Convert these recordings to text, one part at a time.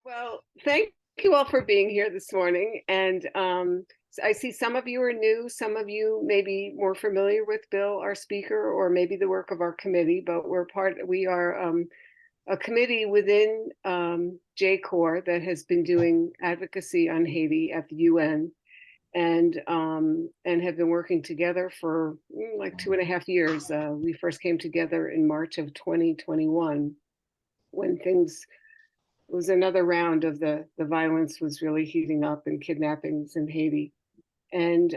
Well, thank you all for being here this morning. And I see some of you are new, some of you may be more familiar with Bill, our speaker, or maybe the work of our committee, but we are a committee within JCOR that has been doing advocacy on Haiti at the UN and have been working together for like 2.5 years. We first came together in March of 2021 when things it was another round of the violence was really heating up and kidnappings in Haiti. And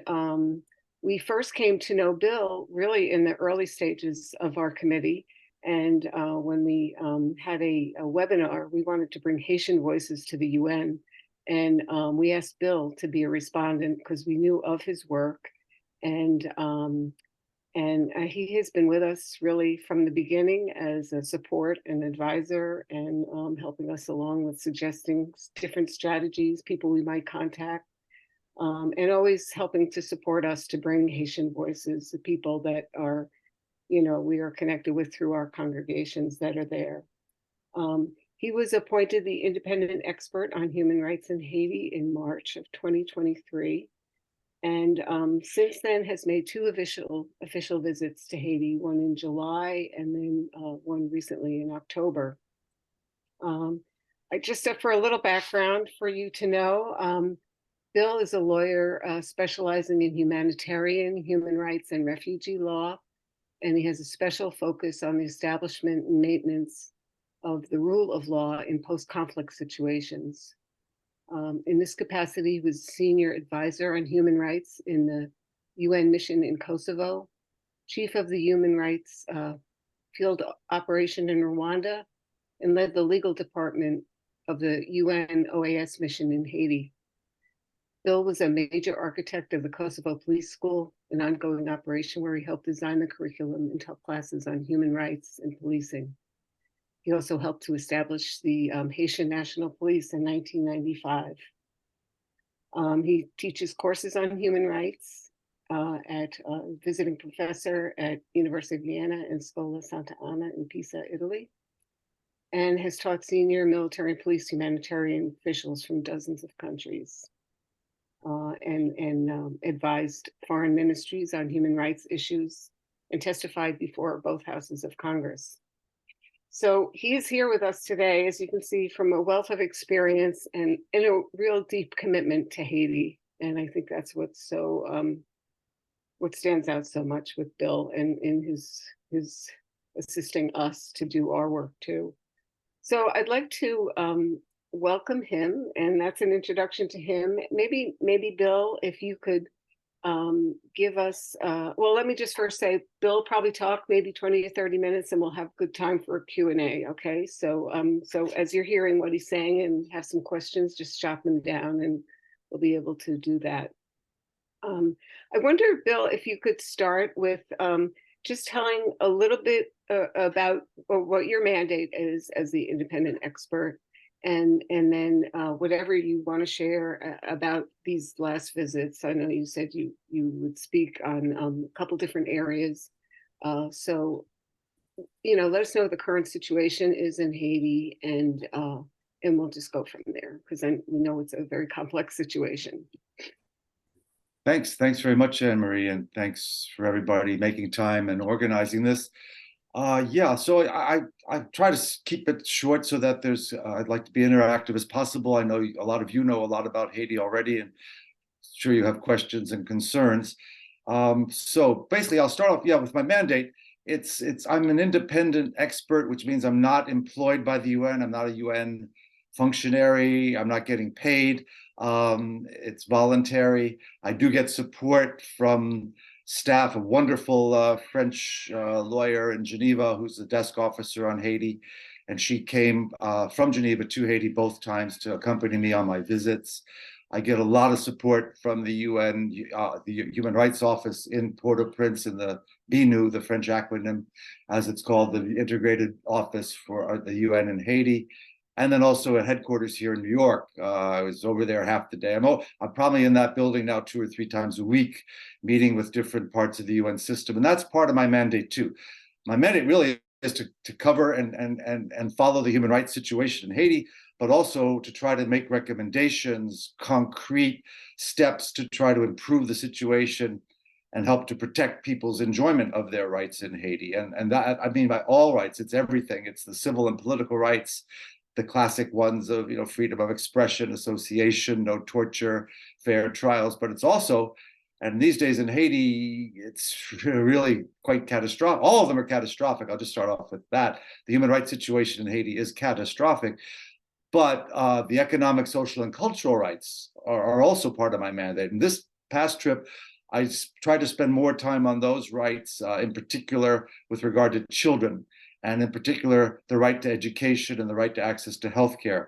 we first came to know Bill really in the early stages of our committee. And when we had a webinar, we wanted to bring Haitian voices to the UN. And we asked Bill to be a respondent because we knew of his work. And he has been with us really from the beginning as a support and advisor and helping us along with suggesting different strategies, people we might contact, and always helping to support us to bring Haitian voices, the people that are, we are connected with through our congregations that are there. He was appointed the independent expert on human rights in Haiti in March of 2023. And since then has made two official visits to Haiti, one in July and then one recently in October. Just for a little background for you to know, Bill is a lawyer specializing in humanitarian, human rights, and refugee law, and he has a special focus on the establishment and maintenance of the rule of law in post-conflict situations. In this capacity, he was senior advisor on human rights in the UN mission in Kosovo, chief of the human rights field operation in Rwanda, and led the legal department of the UN OAS mission in Haiti. Bill was a major architect of the Kosovo Police School, an ongoing operation where he helped design the curriculum and taught classes on human rights and policing. He also helped to establish the Haitian National Police in 1995. He teaches courses on human rights at visiting professor at University of Vienna and Scuola Santa Anna in Pisa, Italy, and has taught senior military and police humanitarian officials from dozens of countries, and advised foreign ministries on human rights issues and testified before both houses of Congress. So he is here with us today, as you can see, from a wealth of experience and in a real deep commitment to Haiti. And I think that's what's so what stands out so much with Bill and in his assisting us to do our work too. So I'd like to welcome him, and that's an introduction to him. Maybe Bill, if you could give us, well, let me just first say, Bill probably talk maybe 20 or 30 minutes and we'll have good time for a Q&A, okay? So as you're hearing what he's saying and have some questions, just jot them down and we'll be able to do that. I wonder, Bill, if you could start with just telling a little bit about what your mandate is as the independent expert, and then whatever you want to share about these last visits. I know you said you would speak on a couple different areas. So, let us know what the current situation is in Haiti, and we'll just go from there, because we know it's a very complex situation. Thanks very much, Anne Marie, and thanks for everybody making time and organizing this. Yeah, so I try to keep it short so that I'd like to be interactive as possible. I know a lot of you know a lot about Haiti already, and I'm sure you have questions and concerns. So basically, I'll start off, with my mandate. I'm an independent expert, which means I'm not employed by the UN. I'm not a UN functionary. I'm not getting paid. It's voluntary. I do get support from staff, a wonderful French lawyer in Geneva who's a desk officer on Haiti. And she came from Geneva to Haiti both times to accompany me on my visits. I get a lot of support from the UN, the Human Rights Office in Port-au-Prince, in the BNU, the French acronym, as it's called, the Integrated Office for the UN in Haiti. And then also at headquarters here in New York. I was over there half the day. I'm probably in that building now 2 or 3 times a week, meeting with different parts of the UN system. And that's part of my mandate too. My mandate really is to cover and follow the human rights situation in Haiti. but also to try to make recommendations, concrete steps to try to improve the situation and help to protect people's enjoyment of their rights in Haiti. And that, I mean, by all rights, it's everything. It's the civil and political rights, the classic ones of, freedom of expression, association, no torture, fair trials, but it's also, and these days in Haiti, it's really quite catastrophic. All of them are catastrophic. I'll just start off with that. The human rights situation in Haiti is catastrophic, but the economic, social, and cultural rights are also part of my mandate. And this past trip, I tried to spend more time on those rights, in particular with regard to children, and in particular, the right to education and the right to access to healthcare.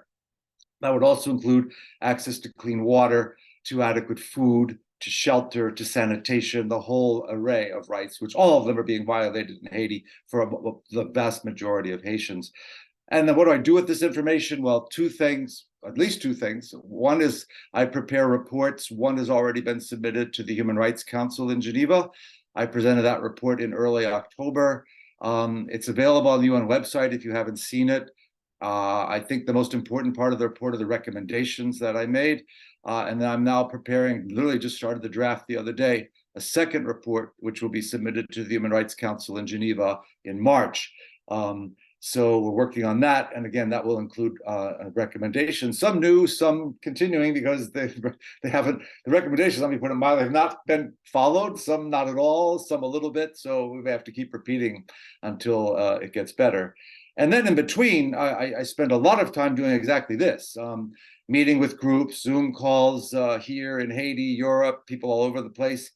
That would also include access to clean water, to adequate food, to shelter, to sanitation, the whole array of rights, which all of them are being violated in Haiti for the vast majority of Haitians. And then what do I do with this information? Well, two things, at least two things. One is I prepare reports. One has already been submitted to the Human Rights Council in Geneva. I presented that report in early October. It's available on the UN website if you haven't seen it. I think the most important part of the report are the recommendations that I made. And then I'm now preparing, literally just started the draft the other day, a second report, which will be submitted to the Human Rights Council in Geneva in March. So we're working on that. And again, that will include recommendations, some new, some continuing, because they haven't, the recommendations, let me put it mildly, have not been followed, some not at all, some a little bit. So we may have to keep repeating until it gets better. And then in between, I spend a lot of time doing exactly this, meeting with groups, Zoom calls here in Haiti, Europe, people all over the place,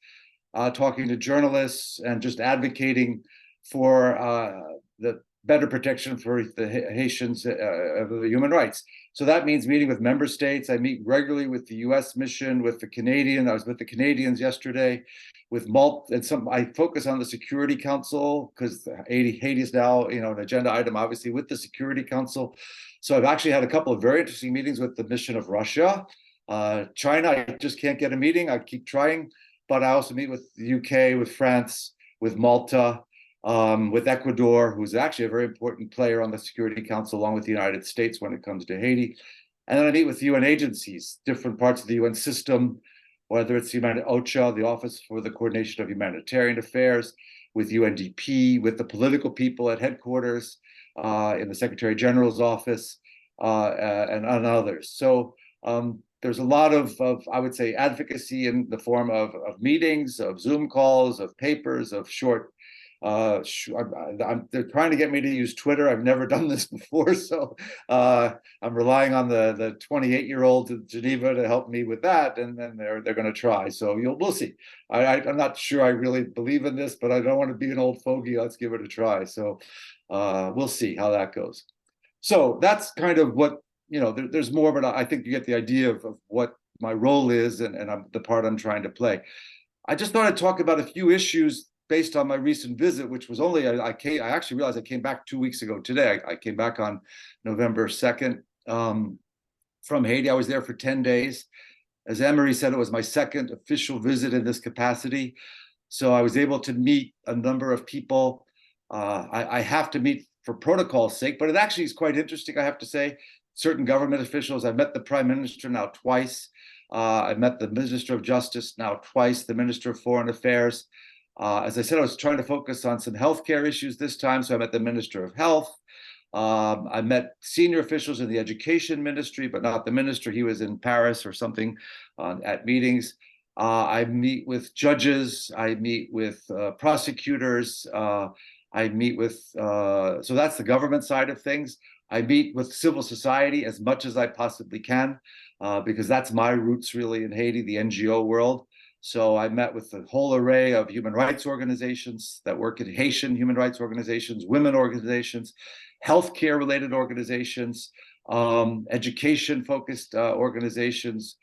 talking to journalists and just advocating for the better protection for the Haitians of the human rights. So that means meeting with member states. I meet regularly with the US mission, with the Canadian. I was with the Canadians yesterday, with Malta, and I focus on the Security Council because Haiti is now, an agenda item, obviously, with the Security Council. So I've actually had a couple of very interesting meetings with the mission of Russia. China, I just can't get a meeting. I keep trying, but I also meet with the UK, with France, with Malta, with Ecuador, who's actually a very important player on the Security Council, along with the United States when it comes to Haiti. And then I meet with UN agencies, different parts of the UN system, whether it's OCHA, the Office for the Coordination of Humanitarian Affairs, with UNDP, with the political people at headquarters, in the Secretary General's office, and others. So there's a lot of, I would say, advocacy in the form of meetings, of Zoom calls, of papers, of short. They're trying to get me to use Twitter. I've never done this before, so I'm relying on the 28-year-old in Geneva to help me with that, and then they're going to try. So we'll see. I'm not sure I really believe in this, but I don't want to be an old fogey. Let's give it a try. So we'll see how that goes. So that's kind of what, there's more, but I think you get the idea of what my role is and the part I'm trying to play. I just thought I'd talk about a few issues based on my recent visit, which was only, I actually realized I came back 2 weeks ago today. I came back on November 2nd from Haiti. I was there for 10 days. As Anne-Marie said, it was my second official visit in this capacity. So I was able to meet a number of people. I have to meet for protocol's sake, but it actually is quite interesting, I have to say. Certain government officials, I've met the Prime Minister now twice. I've met the Minister of Justice now twice, the Minister of Foreign Affairs. As I said, I was trying to focus on some healthcare issues this time, so I met the Minister of Health. I met senior officials in the Education Ministry, but not the minister. He was in Paris or something at meetings. I meet with judges. I meet with prosecutors. I meet with, so that's the government side of things. I meet with civil society as much as I possibly can, because that's my roots really in Haiti, the NGO world. So I met with a whole array of human rights organizations that work in Haitian human rights organizations, women organizations, healthcare related organizations, education-focused organizations,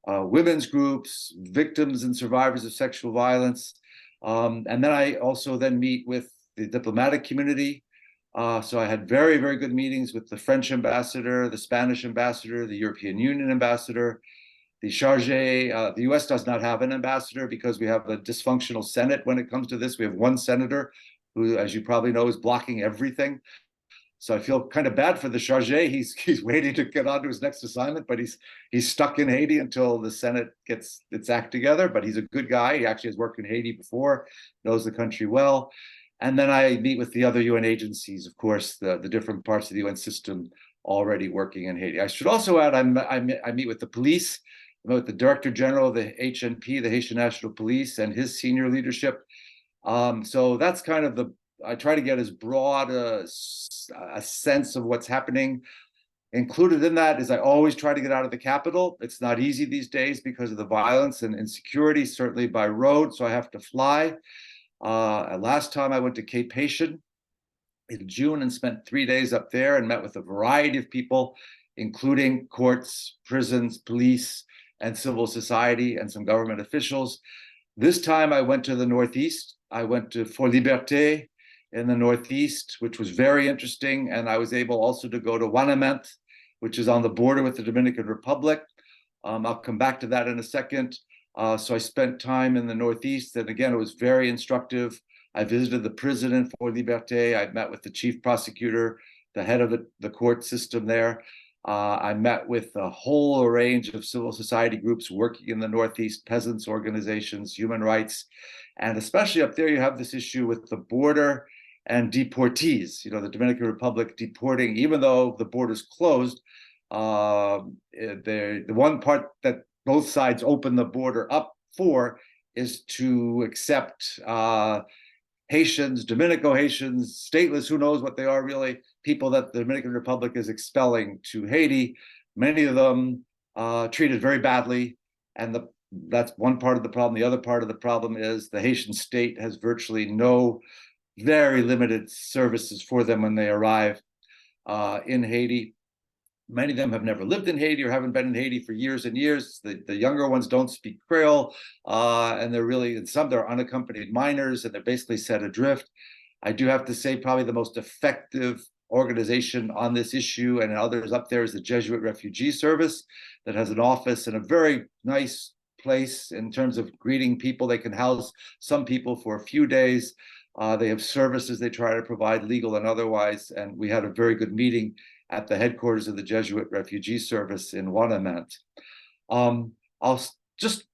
women's groups, victims and survivors of sexual violence. And then I also then meet with the diplomatic community. So I had very, very good meetings with the French ambassador, the Spanish ambassador, the European Union ambassador, the chargé. The US does not have an ambassador because we have a dysfunctional Senate when it comes to this. We have one senator who, as you probably know, is blocking everything. So I feel kind of bad for the chargé. He's waiting to get on to his next assignment, but he's stuck in Haiti until the Senate gets its act together. But he's a good guy. He actually has worked in Haiti before, knows the country well. And then I meet with the other UN agencies, of course, the different parts of the UN system already working in Haiti. I should also add, I meet with the police. I met with the Director General of the HNP, the Haitian National Police, and his senior leadership. So that's kind of I try to get as broad a sense of what's happening. Included in that is I always try to get out of the capital. It's not easy these days because of the violence and insecurity, certainly by road, so I have to fly. Last time I went to Cape Haitian in June and spent 3 days up there and met with a variety of people, including courts, prisons, police, and civil society, and some government officials. This time I went to the Northeast. I went to For Liberté in the Northeast, which was very interesting. And I was able also to go to Wanament, which is on the border with the Dominican Republic. I'll come back to that in a second. So I spent time in the Northeast, and again, it was very instructive. I visited the prison in For Liberté. I met with the chief prosecutor, the head of the court system there. I met with a whole range of civil society groups working in the Northeast, peasants organizations, human rights, and especially up there, you have this issue with the border and deportees. The Dominican Republic deporting, even though the border's closed, the one part that both sides open the border up for is to accept Haitians, Dominico Haitians, stateless, who knows what they are really, people that the Dominican Republic is expelling to Haiti, many of them treated very badly. And that's one part of the problem. The other part of the problem is the Haitian state has virtually very limited services for them when they arrive in Haiti. Many of them have never lived in Haiti or haven't been in Haiti for years and years. The younger ones don't speak Creole, and they're really, in some, they're unaccompanied minors, and they're basically set adrift. I do have to say probably the most effective organization on this issue and others up there is the Jesuit Refugee Service that has an office in a very nice place in terms of greeting people. They can house some people for a few days. They have services they try to provide, legal and otherwise, and we had a very good meeting at the headquarters of the Jesuit Refugee Service in Wanament. I'll just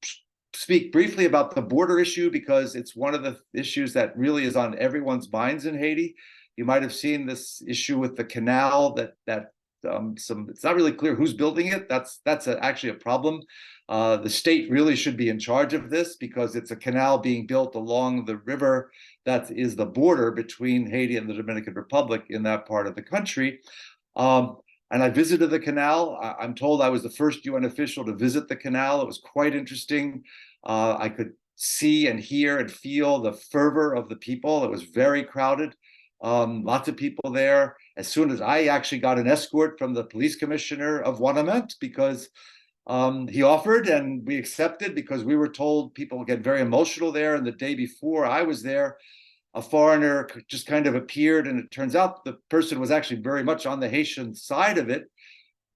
speak briefly about the border issue because it's one of the issues that really is on everyone's minds in Haiti. You might have seen this issue with the canal it's not really clear who's building it. That's actually a problem. The state really should be in charge of this because it's a canal being built along the river that is the border between Haiti and the Dominican Republic in that part of the country. And I visited the canal. I'm told I was the first UN official to visit the canal. It was quite interesting. I could see and hear and feel the fervor of the people. It was very crowded. Lots of people there. As soon as I actually got an escort from the police commissioner of Wanament because he offered and we accepted because we were told people get very emotional there. And the day before I was there, a foreigner just kind of appeared, and it turns out the person was actually very much on the Haitian side of it,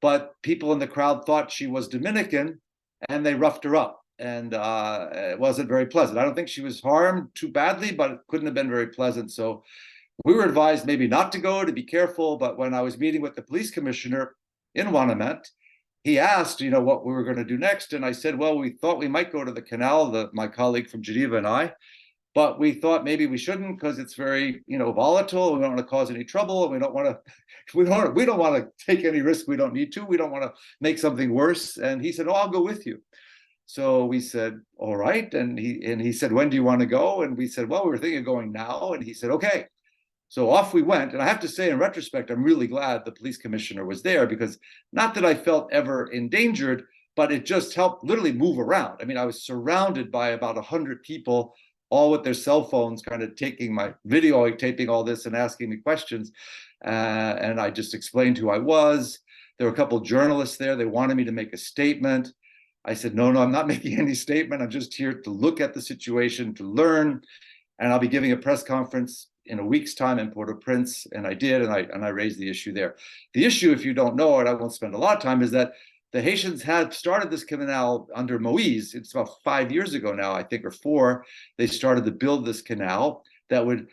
but people in the crowd thought she was Dominican, and they roughed her up, and it wasn't very pleasant. I don't think she was harmed too badly, but it couldn't have been very pleasant. So we were advised maybe not to go, to be careful, but when I was meeting with the police commissioner in Wanament, he asked, what we were going to do next, and I said, well, we thought we might go to the canal, my colleague from Geneva and I, but we thought maybe we shouldn't because it's very, volatile. We don't want to cause any trouble. And we don't want to take any risk we don't need to. We don't want to make something worse. And he said, oh, I'll go with you. So we said, all right. And he said, when do you want to go? And we said, well, we were thinking of going now. And he said, okay. So off we went. And I have to say, in retrospect, I'm really glad the police commissioner was there because not that I felt ever endangered, but it just helped literally move around. I mean, I was surrounded by about 100 people, all with their cell phones, kind of taking my video, taping all this and asking me questions. And I just explained who I was. There were a couple of journalists there. They wanted me to make a statement. I said, no, I'm not making any statement. I'm just here to look at the situation, to learn. And I'll be giving a press conference in a week's time in Port-au-Prince. And I did, and I raised the issue there. The issue, if you don't know it, I won't spend a lot of time, is that the Haitians had started this canal under Moise. It's about 5 years ago now, I think, or 4. They started to build this canal that would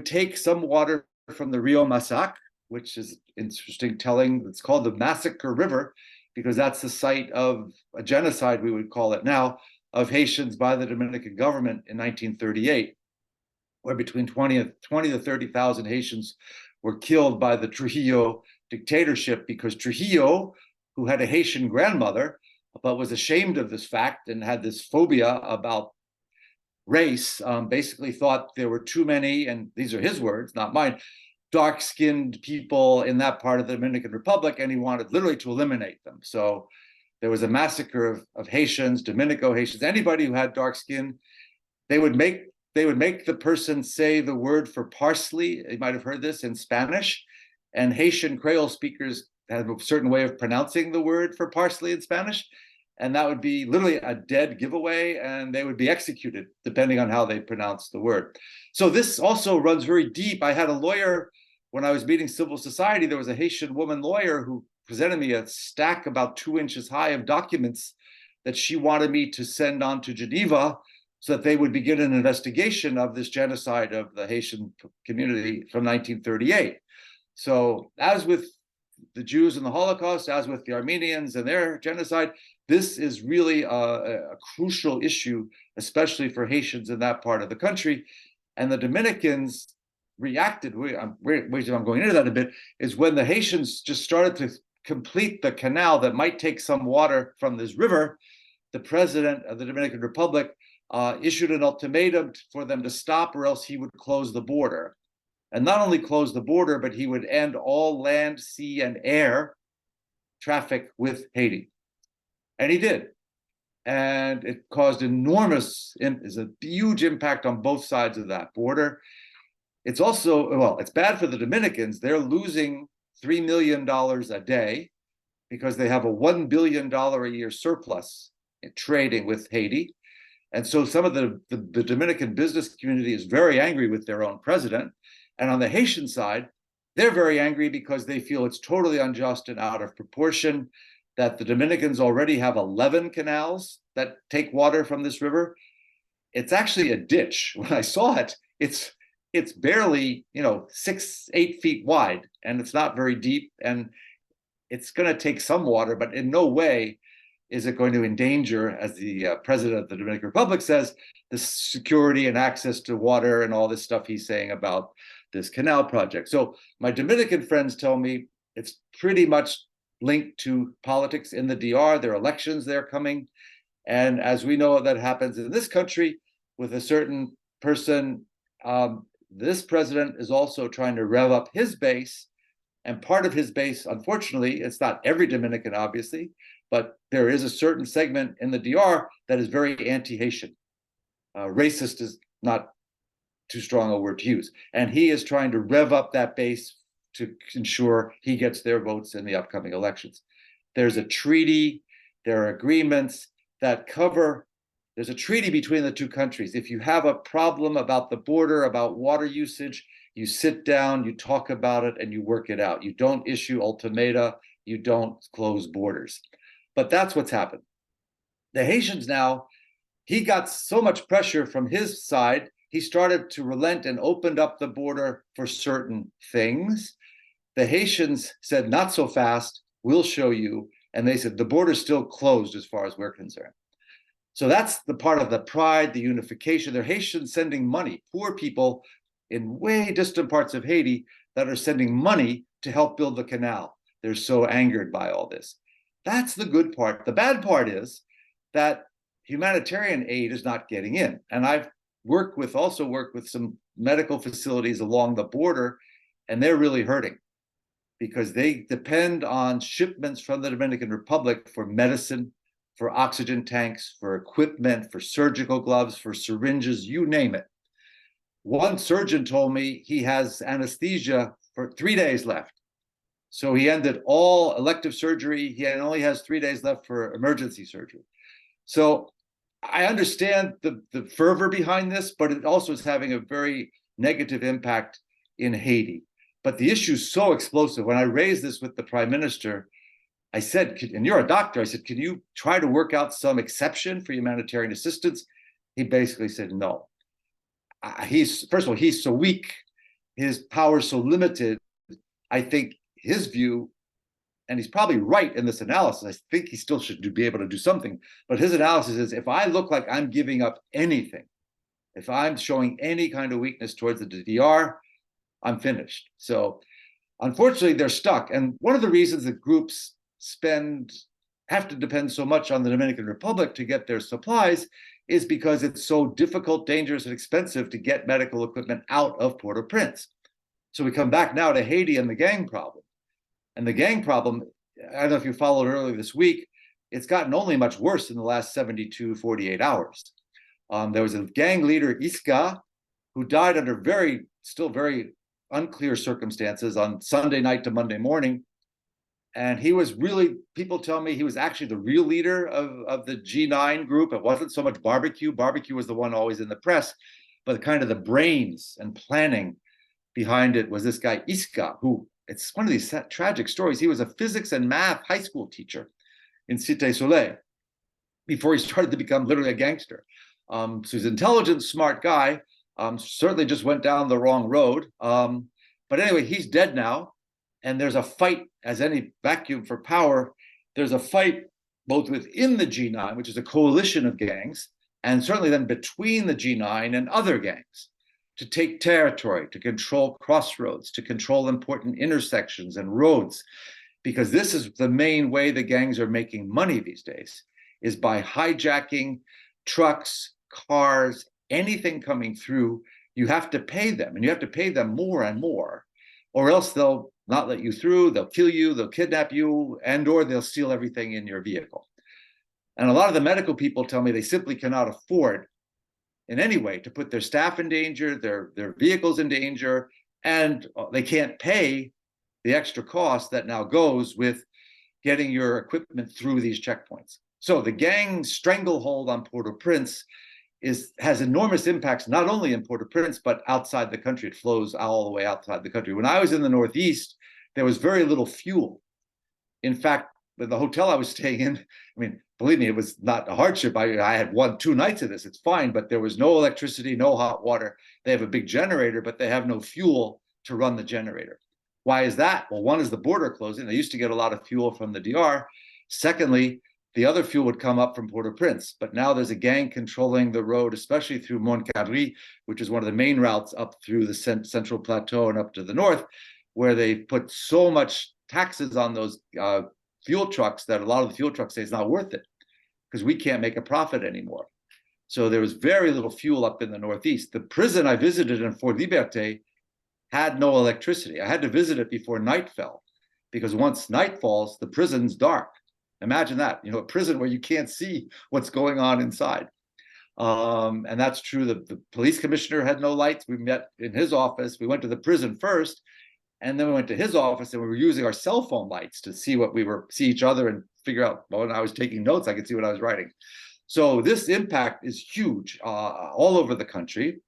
take some water from the Rio Massac, which is interesting telling. It's called the Massacre River because that's the site of a genocide, we would call it now, of Haitians by the Dominican government in 1938, where between 20 to 30,000 Haitians were killed by the Trujillo dictatorship because Trujillo, who had a Haitian grandmother, but was ashamed of this fact and had this phobia about race, basically thought there were too many, and these are his words, not mine, dark-skinned people in that part of the Dominican Republic, and he wanted literally to eliminate them. So there was a massacre of Haitians, Dominico Haitians, anybody who had dark skin. They would make the person say the word for parsley. You might have heard this in Spanish, and Haitian Creole speakers have a certain way of pronouncing the word for parsley in Spanish, and that would be literally a dead giveaway, and they would be executed depending on how they pronounce the word. So this also runs very deep. I had a lawyer when I was meeting civil society. There was a Haitian woman lawyer who presented me a stack about 2 inches high of documents that she wanted me to send on to Geneva so that they would begin an investigation of this genocide of the Haitian community from 1938. So as with the Jews in the Holocaust, as with the Armenians and their genocide, this is really a crucial issue, especially for Haitians in that part of the country. And the Dominicans reacted, I'm going into that a bit, is when the Haitians just started to complete the canal that might take some water from this river, the president of the Dominican Republic issued an ultimatum for them to stop, or else he would close the border. And not only close the border, but he would end all land, sea, and air traffic with Haiti. And he did. And it caused is a huge impact on both sides of that border. It's also, well, it's bad for the Dominicans. They're losing $3 million a day because they have a $1 billion a year surplus in trading with Haiti. And so some of the Dominican business community is very angry with their own president. And on the Haitian side, they're very angry because they feel it's totally unjust and out of proportion that the Dominicans already have 11 canals that take water from this river. It's actually a ditch. When I saw it, it's barely, 6-8 feet wide, and it's not very deep, and it's going to take some water, but in no way is it going to endanger, as the president of the Dominican Republic says, the security and access to water and all this stuff he's saying about this canal project. So my Dominican friends tell me it's pretty much linked to politics in the DR. There are elections there coming. And as we know, that happens in this country with a certain person. This president is also trying to rev up his base. And part of his base, unfortunately, it's not every Dominican, obviously, but there is a certain segment in the DR that is very anti-Haitian. Racist is not too strong a word to use. And he is trying to rev up that base to ensure he gets their votes in the upcoming elections. There's a treaty, there are agreements that cover, there's a treaty between the two countries. If you have a problem about the border, about water usage, you sit down, you talk about it, and you work it out. You don't issue ultimata, you don't close borders. But that's what's happened. The Haitians now, he got so much pressure from his side, he started to relent and opened up the border for certain things. The Haitians said, not so fast, we'll show you. And they said, the border's still closed as far as we're concerned. So that's the part of the pride, the unification. They're Haitians sending money, poor people in way distant parts of Haiti that are sending money to help build the canal. They're so angered by all this. That's the good part. The bad part is that humanitarian aid is not getting in. And I've also worked with some medical facilities along the border, and they're really hurting because they depend on shipments from the Dominican Republic for medicine, for oxygen tanks, for equipment, for surgical gloves, for syringes, you name it. One surgeon told me he has anesthesia for 3 days left. So he ended all elective surgery. He only has 3 days left for emergency surgery. So I understand the fervor behind this, but it also is having a very negative impact in Haiti. But the issue is so explosive. When I raised this with the prime minister, I said, and you're a doctor, I said, can you try to work out some exception for humanitarian assistance? He basically said no. First of all, he's so weak, his power is so limited. I think his view, and he's probably right in this analysis, I think he still should be able to do something, but his analysis is, if I look like I'm giving up anything, if I'm showing any kind of weakness towards the DDR, I'm finished. So unfortunately, they're stuck. And one of the reasons that groups have to depend so much on the Dominican Republic to get their supplies is because it's so difficult, dangerous, and expensive to get medical equipment out of Port-au-Prince. So we come back now to Haiti and the gang problem. And the gang problem, I don't know if you followed earlier this week, it's gotten only much worse in the last 72, 48 hours. There was a gang leader, Iska, who died under still very unclear circumstances on Sunday night to Monday morning. And he was really, people tell me he was actually the real leader of the G9 group. It wasn't so much Barbecue. Barbecue was the one always in the press, but kind of the brains and planning behind it was this guy, Iska, who, it's one of these tragic stories. He was a physics and math high school teacher in Cité Soleil before he started to become literally a gangster. So he's an intelligent, smart guy, certainly just went down the wrong road. But anyway, he's dead now. And there's a fight, as any vacuum for power, there's a fight both within the G9, which is a coalition of gangs, and certainly then between the G9 and other gangs to take territory, to control crossroads, to control important intersections and roads, because this is the main way the gangs are making money these days, is by hijacking trucks, cars, anything coming through. You have to pay them, and you have to pay them more and more, or else they'll not let you through, they'll kill you, they'll kidnap you, and or they'll steal everything in your vehicle. And a lot of the medical people tell me they simply cannot afford in any way to put their staff in danger, their vehicles in danger, and they can't pay the extra cost that now goes with getting your equipment through these checkpoints. So the gang stranglehold on Port-au-Prince has enormous impacts, not only in Port-au-Prince, but outside the country. It flows all the way outside the country. When I was in the Northeast, there was very little fuel. In fact, the hotel I was staying in, I mean, believe me, it was not a hardship. I had 2 nights of this, it's fine, but there was no electricity, no hot water. They have a big generator, but they have no fuel to run the generator. Why is that? Well, one is the border closing. They used to get a lot of fuel from the DR. Secondly, the other fuel would come up from Port-au-Prince, but now there's a gang controlling the road, especially through Montcadri, which is one of the main routes up through the Central Plateau and up to the north, where they put so much taxes on those fuel trucks that a lot of the fuel trucks say it's not worth it because we can't make a profit anymore. So there was very little fuel up in the Northeast. The prison I visited in Fort Liberté had no electricity. I had to visit it before night fell, because once night falls, the prison's dark. Imagine that, a prison where you can't see what's going on inside. And that's true. The police commissioner had no lights. We met in his office. We went to the prison first, and then we went to his office, and we were using our cell phone lights to see see each other and figure out. Well, when I was taking notes, I could see what I was writing. So this impact is huge all over the country.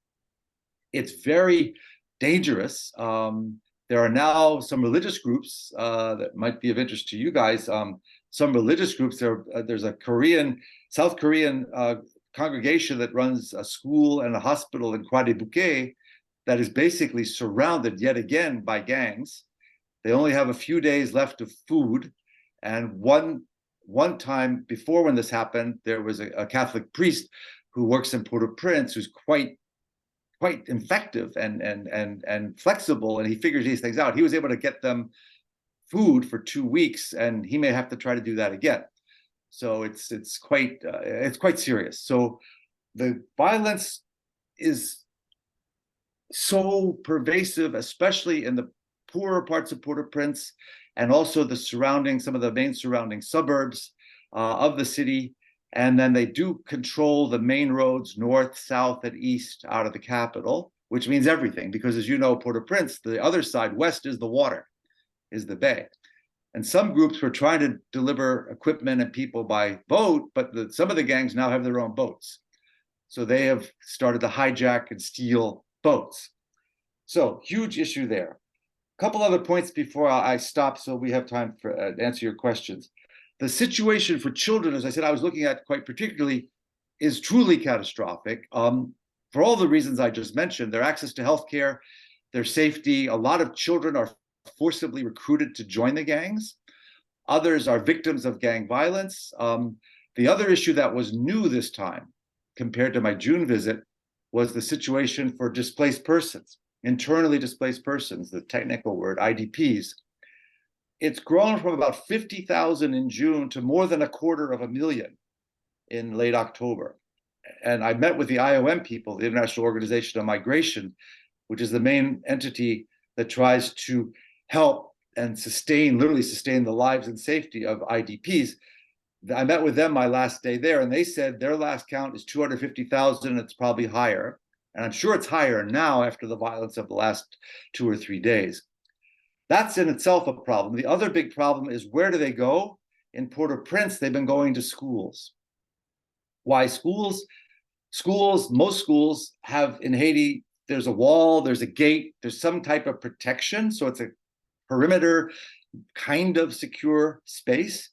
It's very dangerous. There are now some religious groups that might be of interest to you guys. Some religious groups, there's a South Korean congregation that runs a school and a hospital in Croix des Bouquets that is basically surrounded yet again by gangs. They only have a few days left of food. And one time before, when this happened, there was a Catholic priest who works in Port-au-Prince who's quite effective and flexible, and he figures these things out. He was able to get them food for 2 weeks, and he may have to try to do that again. So it's quite serious. So the violence is so pervasive, especially in the poorer parts of Port-au-Prince, and also some of the main surrounding suburbs of the city. And then they do control the main roads, north, south, and east out of the capital, which means everything, because as you know, Port-au-Prince, the other side, west, is the water, is the bay. And some groups were trying to deliver equipment and people by boat, but some of the gangs now have their own boats. So they have started to hijack and steal boats. So huge issue there. A couple other points before I stop so we have time for answer your questions. The situation for children, as I said, I was looking at quite particularly, is truly catastrophic. For all the reasons I just mentioned, their access to healthcare, their safety. A lot of children are forcibly recruited to join the gangs. Others are victims of gang violence. The other issue that was new this time, compared to my June visit, was the situation for displaced persons, internally displaced persons, the technical word, IDPs. It's grown from about 50,000 in June to more than 250,000 in late October. And I met with the IOM people, the International Organization on Migration, which is the main entity that tries to help and sustain, literally sustain the lives and safety of IDPs. I met with them my last day there, and they said their last count is 250,000. It's probably higher. And I'm sure it's higher now after the violence of the last 2 or 3 days. That's in itself a problem. The other big problem is, where do they go? In Port-au-Prince, they've been going to schools. Why schools? Most schools have in Haiti, there's a wall, there's a gate, there's some type of protection. So it's a perimeter kind of secure space.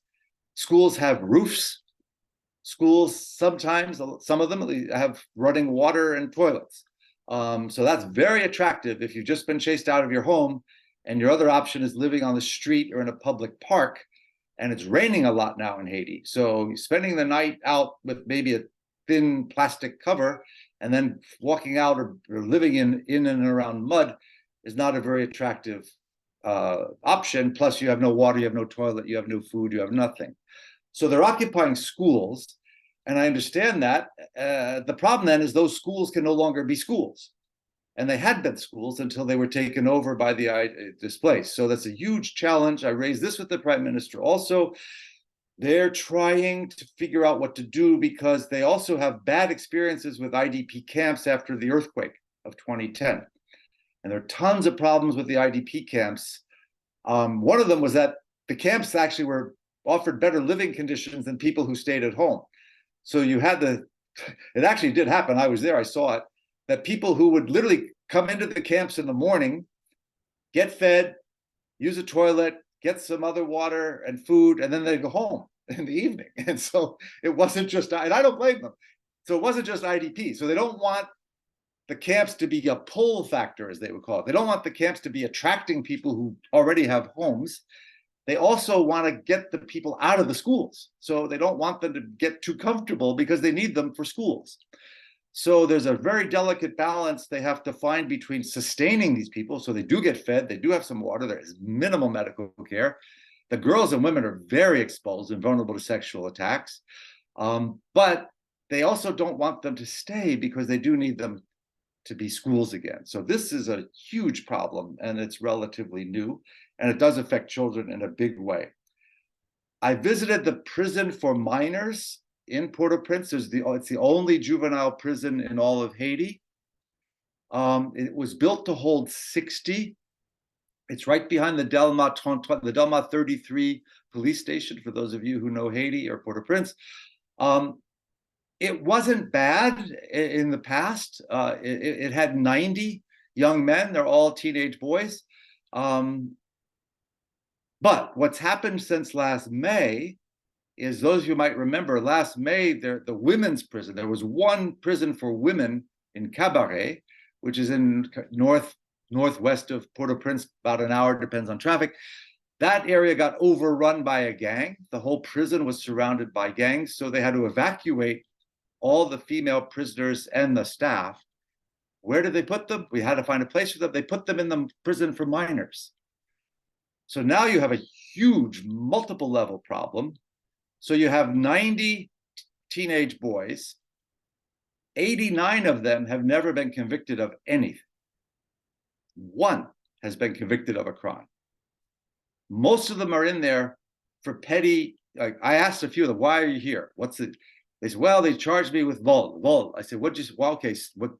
Schools have roofs. Schools, sometimes, some of them have running water and toilets. So that's very attractive if you've just been chased out of your home and your other option is living on the street or in a public park. And it's raining a lot now in Haiti. So spending the night out with maybe a thin plastic cover and then walking out or living in and around mud is not a very attractive option. Plus, you have no water, you have no toilet, you have no food, you have nothing. So they're occupying schools, and I understand that. The problem then is those schools can no longer be schools. And they had been schools until they were taken over by the displaced. So that's a huge challenge. I raised this with the Prime Minister also. They're trying to figure out what to do because they also have bad experiences with IDP camps after the earthquake of 2010. And there are tons of problems with the IDP camps. One of them was that the camps actually were offered better living conditions than people who stayed at home. So you had it actually did happen. I was there, I saw it, that people who would literally come into the camps in the morning, get fed, use a toilet, get some other water and food, and then they'd go home in the evening. And so it wasn't just, and I don't blame them. So it wasn't just IDP. So they don't want the camps to be a pull factor, as they would call it. They don't want the camps to be attracting people who already have homes. They also want to get the people out of the schools. So they don't want them to get too comfortable because they need them for schools. So there's a very delicate balance they have to find between sustaining these people. So they do get fed, they do have some water, there is minimal medical care. The girls and women are very exposed and vulnerable to sexual attacks. But they also don't want them to stay because they do need them to be schools again. So this is a huge problem, and it's relatively new, and it does affect children in a big way. I visited the prison for minors in Port-au-Prince. It's the only juvenile prison in all of Haiti. It was built to hold 60. It's right behind the Delma 33 police station, for those of you who know Haiti or Port-au-Prince. It wasn't bad in the past. It had 90 young men. They're all teenage boys. But what's happened since last May is, those of you might remember, last May, the women's prison, there was one prison for women in Cabaret, which is in northwest of Port-au-Prince, about an hour, depends on traffic. That area got overrun by a gang. The whole prison was surrounded by gangs, so they had to evacuate all the female prisoners and the staff. Where did they put them? We had to find a place for them. They put them in the prison for minors. So now you have a huge multiple level problem. So you have 90 teenage boys. 89 of them have never been convicted of anything. One has been convicted of a crime. Most of them are in there for petty. Like, I asked a few of them, why are you here? What's it? They said, well, they charged me with vol. I said, what did you, well, okay, what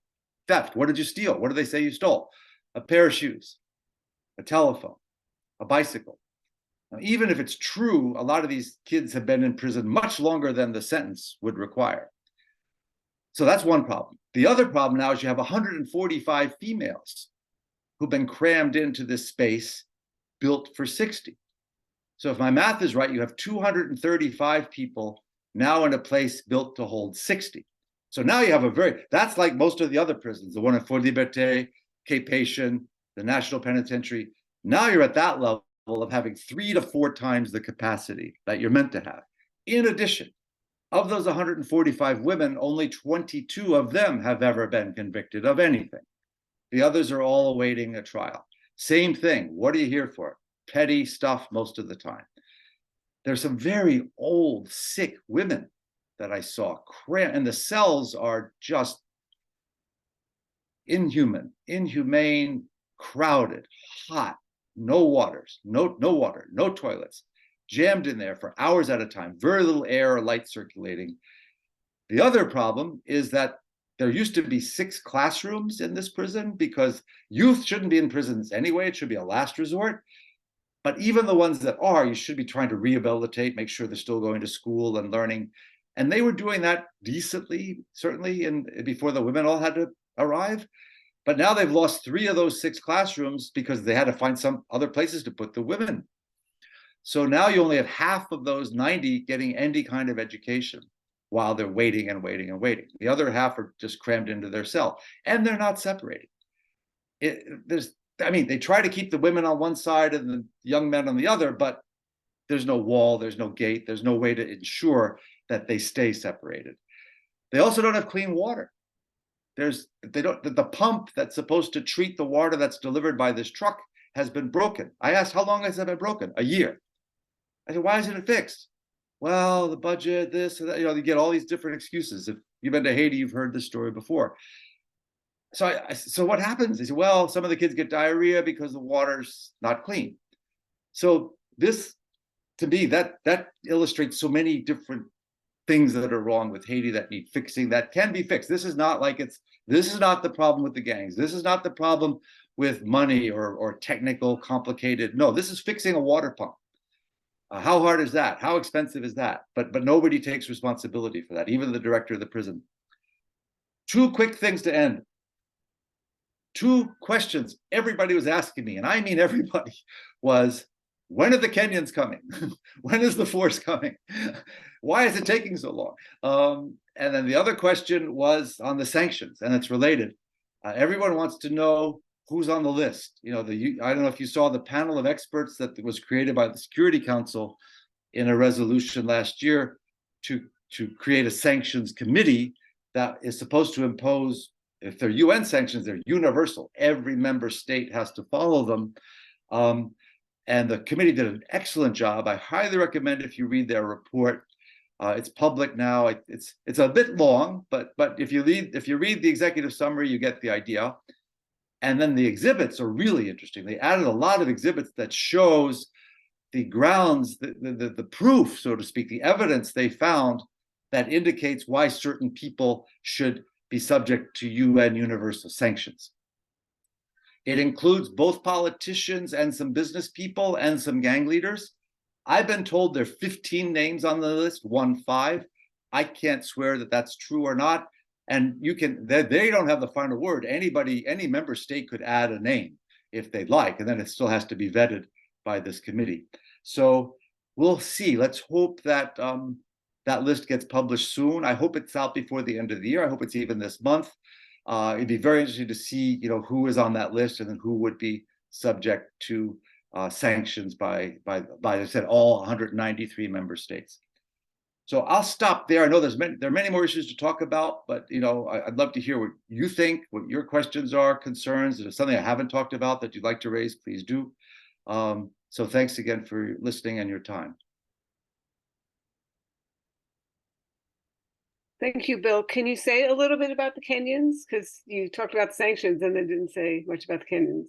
theft? What did you steal? What did they say you stole? A pair of shoes, a telephone, a bicycle. Now, even if it's true, a lot of these kids have been in prison much longer than the sentence would require. So that's one problem. The other problem now is you have 145 females who've been crammed into this space built for 60. So if my math is right, you have 235 people now in a place built to hold 60. So now you have that's like most of the other prisons, the one in Fort Liberté, Cape Haitian, the National Penitentiary. Now you're at that level of having 3 to 4 times the capacity that you're meant to have. In addition, of those 145 women, only 22 of them have ever been convicted of anything. The others are all awaiting a trial. Same thing. What are you here for? Petty stuff most of the time. There's some very old, sick women that I saw, and the cells are just inhumane, crowded, hot, no waters, no water, no toilets, jammed in there for hours at a time, very little air or light circulating. The other problem is that there used to be 6 classrooms in this prison because youth shouldn't be in prisons anyway. It should be a last resort. But even the ones that are, you should be trying to rehabilitate, make sure they're still going to school and learning. And they were doing that decently, certainly, before the women all had to arrive. But now they've lost 3 of those 6 classrooms because they had to find some other places to put the women. So now you only have half of those 90 getting any kind of education while they're waiting and waiting and waiting. The other half are just crammed into their cell, and they're not separated. They try to keep the women on one side and the young men on the other, but there's no wall, there's no gate, there's no way to ensure that they stay separated. They also don't have clean water. The pump that's supposed to treat the water that's delivered by this truck has been broken. I asked, how long has that been broken? A year. I said, why isn't it fixed? Well, the budget, this, and that, you get all these different excuses. If you've been to Haiti, you've heard this story before. So what happens? They say, well, some of the kids get diarrhea because the water's not clean. So this, to me, that illustrates so many different things that are wrong with Haiti that need fixing, that can be fixed. This is not the problem with the gangs. This is not the problem with money or technical, complicated. No, this is fixing a water pump. How hard is that? How expensive is that? But nobody takes responsibility for that, even the director of the prison. 2 quick things to end. 2 questions everybody was asking me, and I mean everybody, was, when are the Kenyans coming? When is the force coming? Why is it taking so long? And then the other question was on the sanctions, and it's related. Everyone wants to know who's on the list. I don't know if you saw the panel of experts that was created by the Security Council in a resolution last year to create a sanctions committee that is supposed to impose, if they're UN sanctions, they're universal. Every member state has to follow them. And the committee did an excellent job. I highly recommend if you read their report. It's public now. It's a bit long, but if you read the executive summary, you get the idea. And then the exhibits are really interesting. They added a lot of exhibits that shows the grounds, the proof, so to speak, the evidence they found that indicates why certain people should be subject to UN universal sanctions. It includes both politicians and some business people and some gang leaders. I've been told there are 15 names on the list, 15. I can't swear that that's true or not. And they don't have the final word. Any member state could add a name if they'd like, and then it still has to be vetted by this committee. So we'll see. Let's hope that that list gets published soon. I hope it's out before the end of the year. I hope it's even this month. It'd be very interesting to see, who is on that list and then who would be subject to sanctions by, as I said, all 193 member states. So I'll stop there. I know there are many more issues to talk about, but I'd love to hear what you think, what your questions are, concerns. If there's something I haven't talked about that you'd like to raise, please do. So thanks again for listening and your time. Thank you, Bill. Can you say a little bit about the Kenyans? Because you talked about sanctions and then didn't say much about the Kenyans.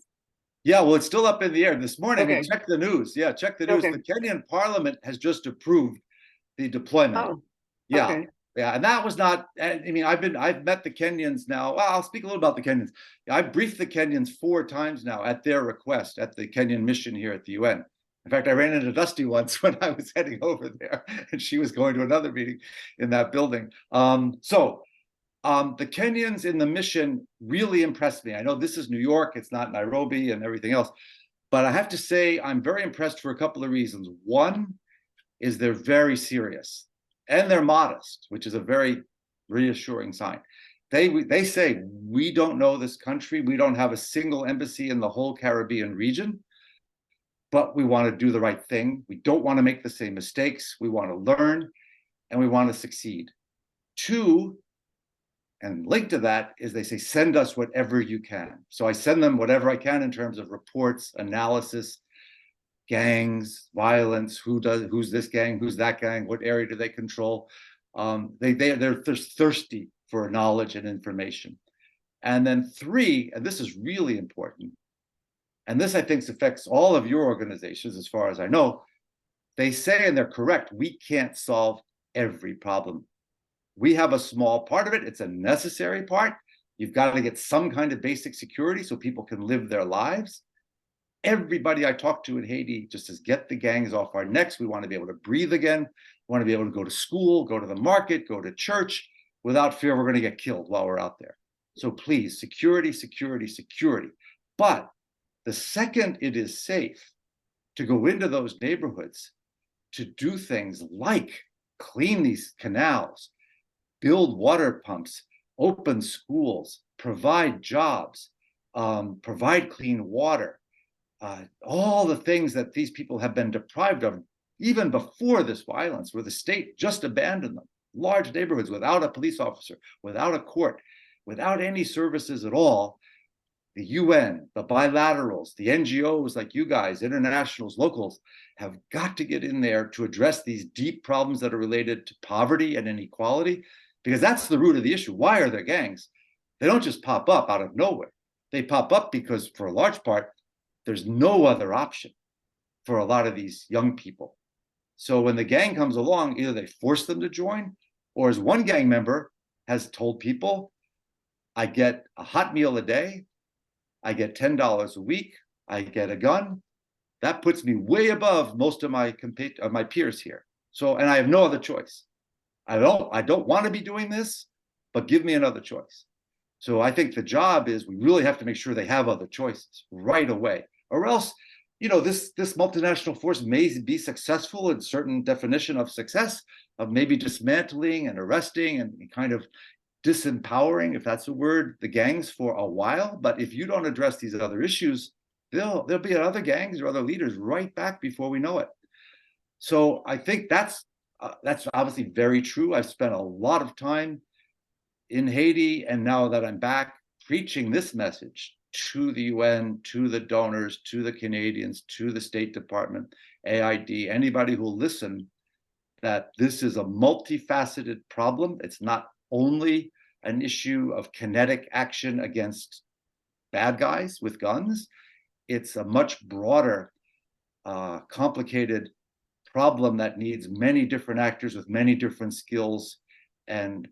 Yeah, well, it's still up in the air. This morning, Okay. check the news. Yeah, check the news. Okay. The Kenyan parliament has just approved the deployment. Oh, yeah. Okay. Yeah, and that was not, I've met the Kenyans now. Well, I'll speak a little about the Kenyans. I've briefed the Kenyans 4 times now at their request at the Kenyan mission here at the UN. In fact, I ran into Dusty once when I was heading over there, and she was going to another meeting in that building. The Kenyans in the mission really impressed me. I know this is New York, it's not Nairobi and everything else, but I have to say I'm very impressed for a couple of reasons. One is they're very serious. And they're modest, which is a very reassuring sign. They say, we don't know this country. We don't have a single embassy in the whole Caribbean region. but we want to do the right thing. We don't want to make the same mistakes. We want to learn, and we want to succeed. Two, and linked to that is they say, send us whatever you can. So I send them whatever I can in terms of reports, analysis, gangs, violence, who's this gang, who's that gang, what area do they control. They're thirsty for knowledge and information. And then three, and this is really important, and this I think affects all of your organizations as far as I know, they say, and they're correct, we can't solve every problem. We have a small part of it. It's a necessary part. You've got to get some kind of basic security so people can live their lives. Everybody I talk to in Haiti just says, get the gangs off our necks. We want to be able to breathe again. We want to be able to go to school, go to the market, go to church without fear we're going to get killed while we're out there. So please, security, security, security. But the second it is safe to go into those neighborhoods, to do things like clean these canals, build water pumps, open schools, provide jobs, provide clean water, all the things that these people have been deprived of even before this violence, where the state just abandoned them. Large neighborhoods without a police officer, without a court, without any services at all. The UN, the bilaterals, the NGOs like you guys, internationals, locals, have got to get in there to address these deep problems that are related to poverty and inequality, because that's the root of the issue. Why are there gangs? They don't just pop up out of nowhere. They pop up because, for a large part, there's no other option for a lot of these young people. So when the gang comes along, either they force them to join, or as one gang member has told people, I get a hot meal a day, I get $10 a week, I get a gun. That puts me way above most of my peers here. So, and I have no other choice. I don't want to be doing this, but give me another choice. So I think the job is, we really have to make sure they have other choices right away, or else, this multinational force may be successful in certain definition of success, of maybe dismantling and arresting and kind of disempowering, if that's a word, the gangs for a while. But if you don't address these other issues, there'll be other gangs or other leaders right back before we know it. So I think that's obviously very true. I've spent a lot of time in Haiti, and now that I'm back, preaching this message to the UN, to the donors, to the Canadians, to the State Department, AID, anybody who will listen, that this is a multifaceted problem. It's not only an issue of kinetic action against bad guys with guns. It's a much broader, complicated problem that needs many different actors with many different skills and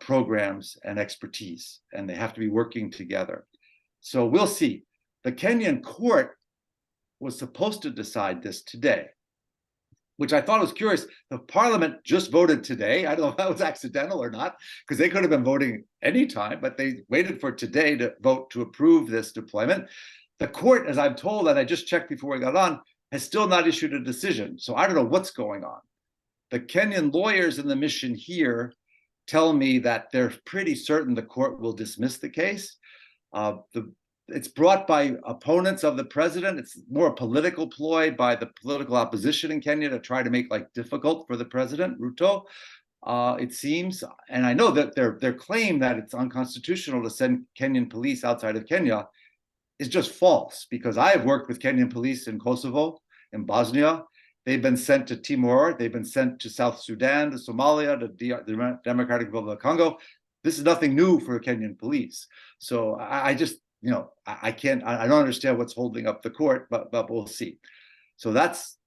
programs and expertise, and they have to be working together. So we'll see. The Kenyan court was supposed to decide this today, which I thought was curious. The parliament just voted today. I don't know if that was accidental or not, because they could have been voting anytime, but they waited for today to vote to approve this deployment. The court, as I'm told, and I just checked before I got on, has still not issued a decision. So I don't know what's going on. The Kenyan lawyers in the mission here tell me that they're pretty certain the court will dismiss the case. It's brought by opponents of the president. It's more a political ploy by the political opposition in Kenya to try to make life difficult for the president, Ruto, it seems. And I know that their claim that it's unconstitutional to send Kenyan police outside of Kenya is just false, because I have worked with Kenyan police in Kosovo, in Bosnia. They've been sent to Timor. They've been sent to South Sudan, to Somalia, to the Democratic Republic of Congo. This is nothing new for Kenyan police. So I just, I don't understand what's holding up the court, but we'll see. So that's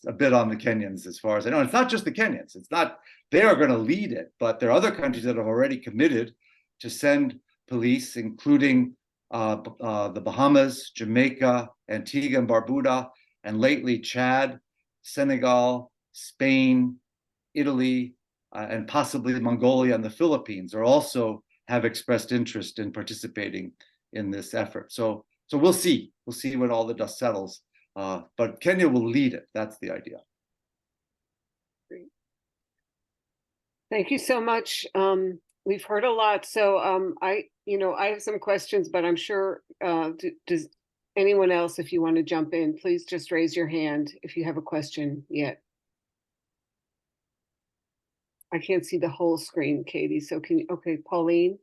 a bit on the Kenyans as far as I know. It's not just the Kenyans. It's not, they are going to lead it, but there are other countries that have already committed to send police, including the Bahamas, Jamaica, Antigua and Barbuda, and lately Chad, Senegal, Spain, Italy, and possibly Mongolia and the Philippines are also have expressed interest in participating in this effort. So we'll see. We'll see when all the dust settles. But Kenya will lead it. That's the idea. Great. Thank you so much. We've heard a lot. So I have some questions, but I'm sure Anyone else, if you want to jump in, please just raise your hand if you have a question yet. I can't see the whole screen, Katie, so can you, okay, Pauline?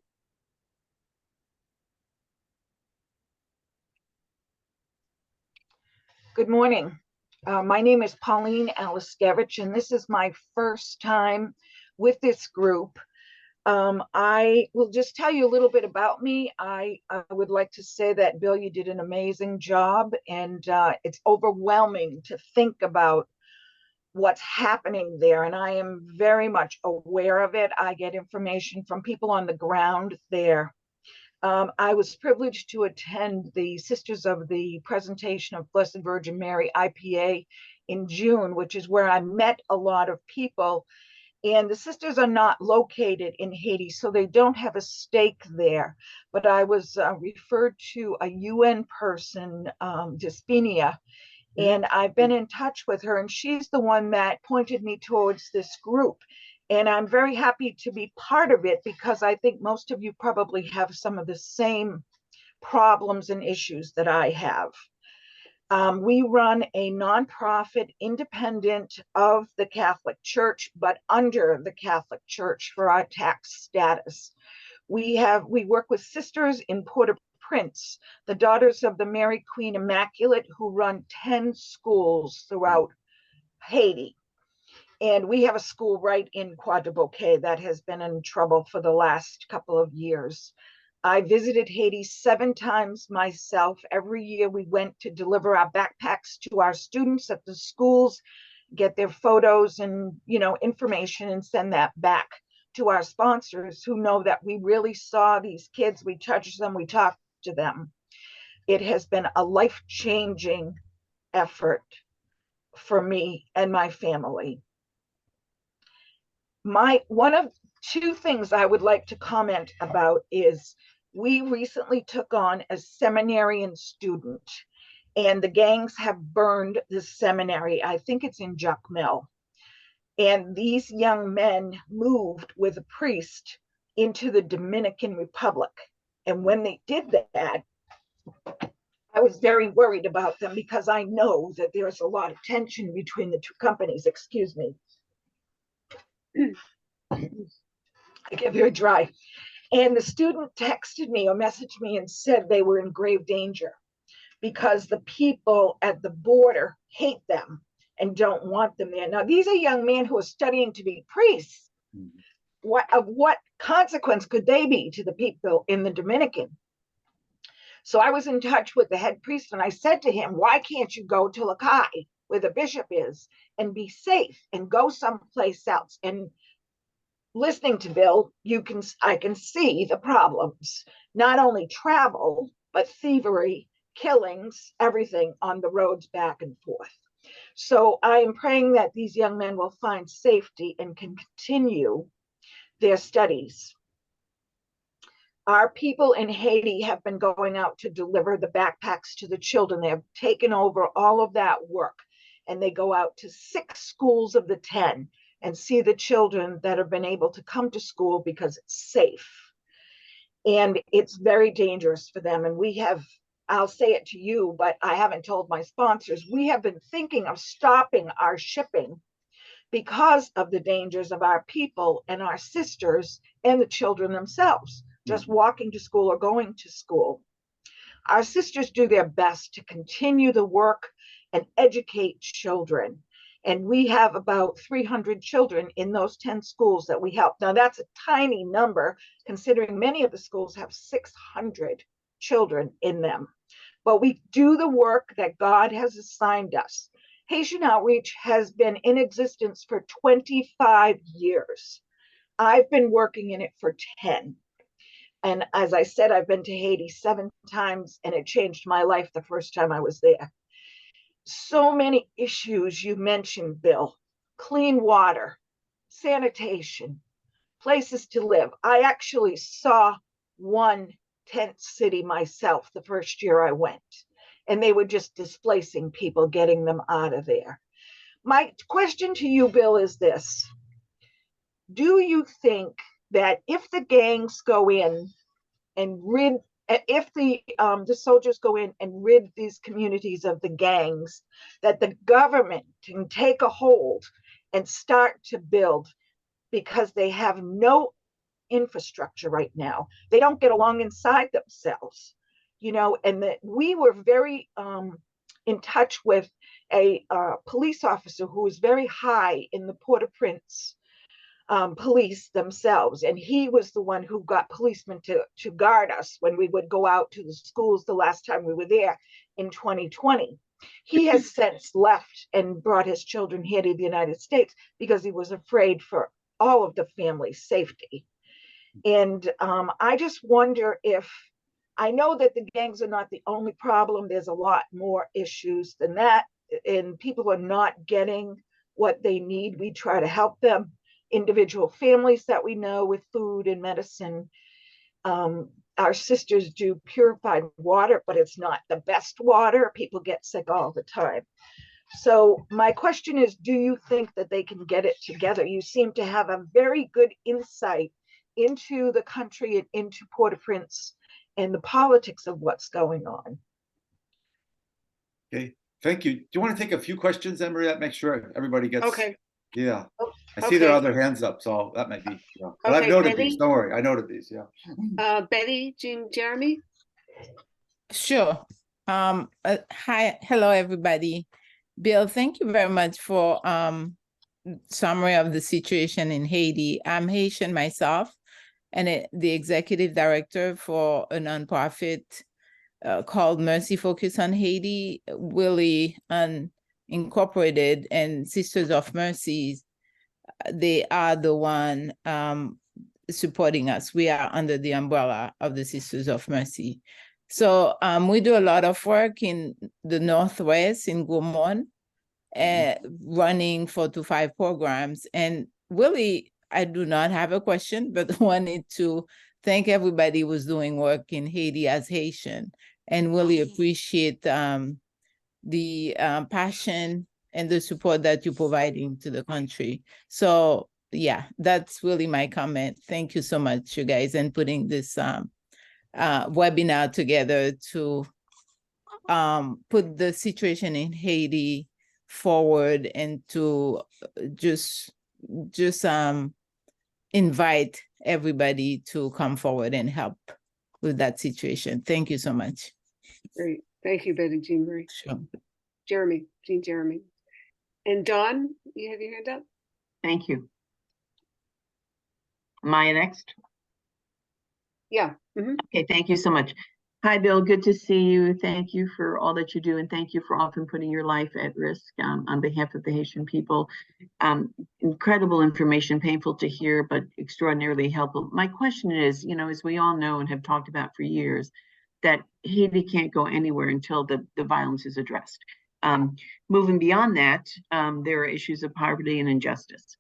Good morning. My name is Pauline Aliskevich, and this is my first time with this group. I will just tell you a little bit about me. I would like to say that, Bill, you did an amazing job, and it's overwhelming to think about what's happening there. And I am very much aware of it. I get information from people on the ground there. I was privileged to attend the Sisters of the Presentation of Blessed Virgin Mary IPA in June, which is where I met a lot of people. And the sisters are not located in Haiti, so they don't have a stake there. But I was referred to a UN person, Despina, and I've been in touch with her, and she's the one that pointed me towards this group. And I'm very happy to be part of it because I think most of you probably have some of the same problems and issues that I have. We run a nonprofit independent of the Catholic Church, but under the Catholic Church for our tax status. We work with sisters in Port-au-Prince, the Daughters of the Mary Queen Immaculate, who run 10 schools throughout Haiti. And we have a school right in Croix-de-Bouquet that has been in trouble for the last couple of years. I visited Haiti 7 times myself. Every year we went to deliver our backpacks to our students at the schools, get their photos and information, and send that back to our sponsors who know that we really saw these kids, we touched them, we talked to them. It has been a life-changing effort for me and my family. One of 2 things I would like to comment about is we recently took on a seminarian student, and the gangs have burned the seminary. I think it's in Jacmel. And these young men moved with a priest into the Dominican Republic. And when they did that, I was very worried about them because I know that there's a lot of tension between the 2 companies. Excuse me. I get very dry. And the student texted me or messaged me and said they were in grave danger because the people at the border hate them and don't want them there. Now, these are young men who are studying to be priests. What consequence could they be to the people in the Dominican? So I was in touch with the head priest, and I said to him, why can't you go to Lakai, where the bishop is, and be safe and go someplace else? And listening to Bill, I can see the problems, not only travel, but thievery, killings, everything on the roads back and forth. So I am praying that these young men will find safety and can continue their studies. Our people in Haiti have been going out to deliver the backpacks to the children. They have taken over all of that work, and they go out to 6 schools of the 10 and see the children that have been able to come to school because it's safe. And it's very dangerous for them. And I'll say it to you, but I haven't told my sponsors, we have been thinking of stopping our shipping because of the dangers of our people and our sisters and the children themselves, just walking to school or going to school. Our sisters do their best to continue the work and educate children. And we have about 300 children in those 10 schools that we help. Now, that's a tiny number, considering many of the schools have 600 children in them. But we do the work that God has assigned us. Haitian Outreach has been in existence for 25 years. I've been working in it for 10. And as I said, I've been to Haiti 7 times, and it changed my life the first time I was there. So many issues you mentioned, Bill. Clean water, sanitation, places to live. I actually saw one tent city myself the first year I went, and they were just displacing people, getting them out of there. My question to you, Bill, is this. Do you think that if the gangs go in and rid if the soldiers go in and rid these communities of the gangs, that the government can take a hold and start to build, because they have no infrastructure right now. They don't get along inside themselves, and that we were very in touch with a police officer who was very high in the Port-au-Prince police themselves. And he was the one who got policemen to guard us when we would go out to the schools the last time we were there in 2020. He has since left and brought his children here to the United States because he was afraid for all of the family's safety. And I just wonder if, I know that the gangs are not the only problem. There's a lot more issues than that. And people are not getting what they need. We try to help them, individual families that we know, with food and medicine. Our sisters do purified water, but it's not the best water. People get sick all the time. So my question is, do you think that they can get it together? You seem to have a very good insight into the country and into Port-au-Prince and the politics of what's going on. Okay, thank you. Do you want to take a few questions, Anne Marie? That make sure everybody gets. Okay. Yeah. Oh, I see there are okay. other hands up, so that might be. Yeah. But I've Okay, noted Betty? these. Don't worry, I noted these. Yeah. Betty, Jean, Jeremy? Sure. Hi, hello, everybody. Bill, thank you very much for summary of the situation in Haiti. I'm Haitian myself, and the executive director for a nonprofit called Mercy Focus on Haiti, Willie Incorporated, and Sisters of Mercy. They are the one supporting us. We are under the umbrella of the Sisters of Mercy. So we do a lot of work in the Northwest, in Gaumont, running 4 to 5 programs. And really, I do not have a question, but wanted to thank everybody who's doing work in Haiti as Haitian, and really appreciate the passion and the support that you're providing to the country. So yeah, that's really my comment. Thank you so much, you guys, and putting this webinar together to put the situation in Haiti forward, and to just invite everybody to come forward and help with that situation. Thank you so much. Great. Thank you, Betty Jean Marie. Sure. Jeremy, Jean Jeremy. And Dawn, you have your hand up? Thank you. Am I next? Yeah. Mm-hmm. Okay, thank you so much. Hi, Bill, good to see you. Thank you for all that you do, and thank you for often putting your life at risk on behalf of the Haitian people. Incredible information, painful to hear, but extraordinarily helpful. My question is, as we all know and have talked about for years, that Haiti can't go anywhere until the violence is addressed. Moving beyond that, there are issues of poverty and injustice,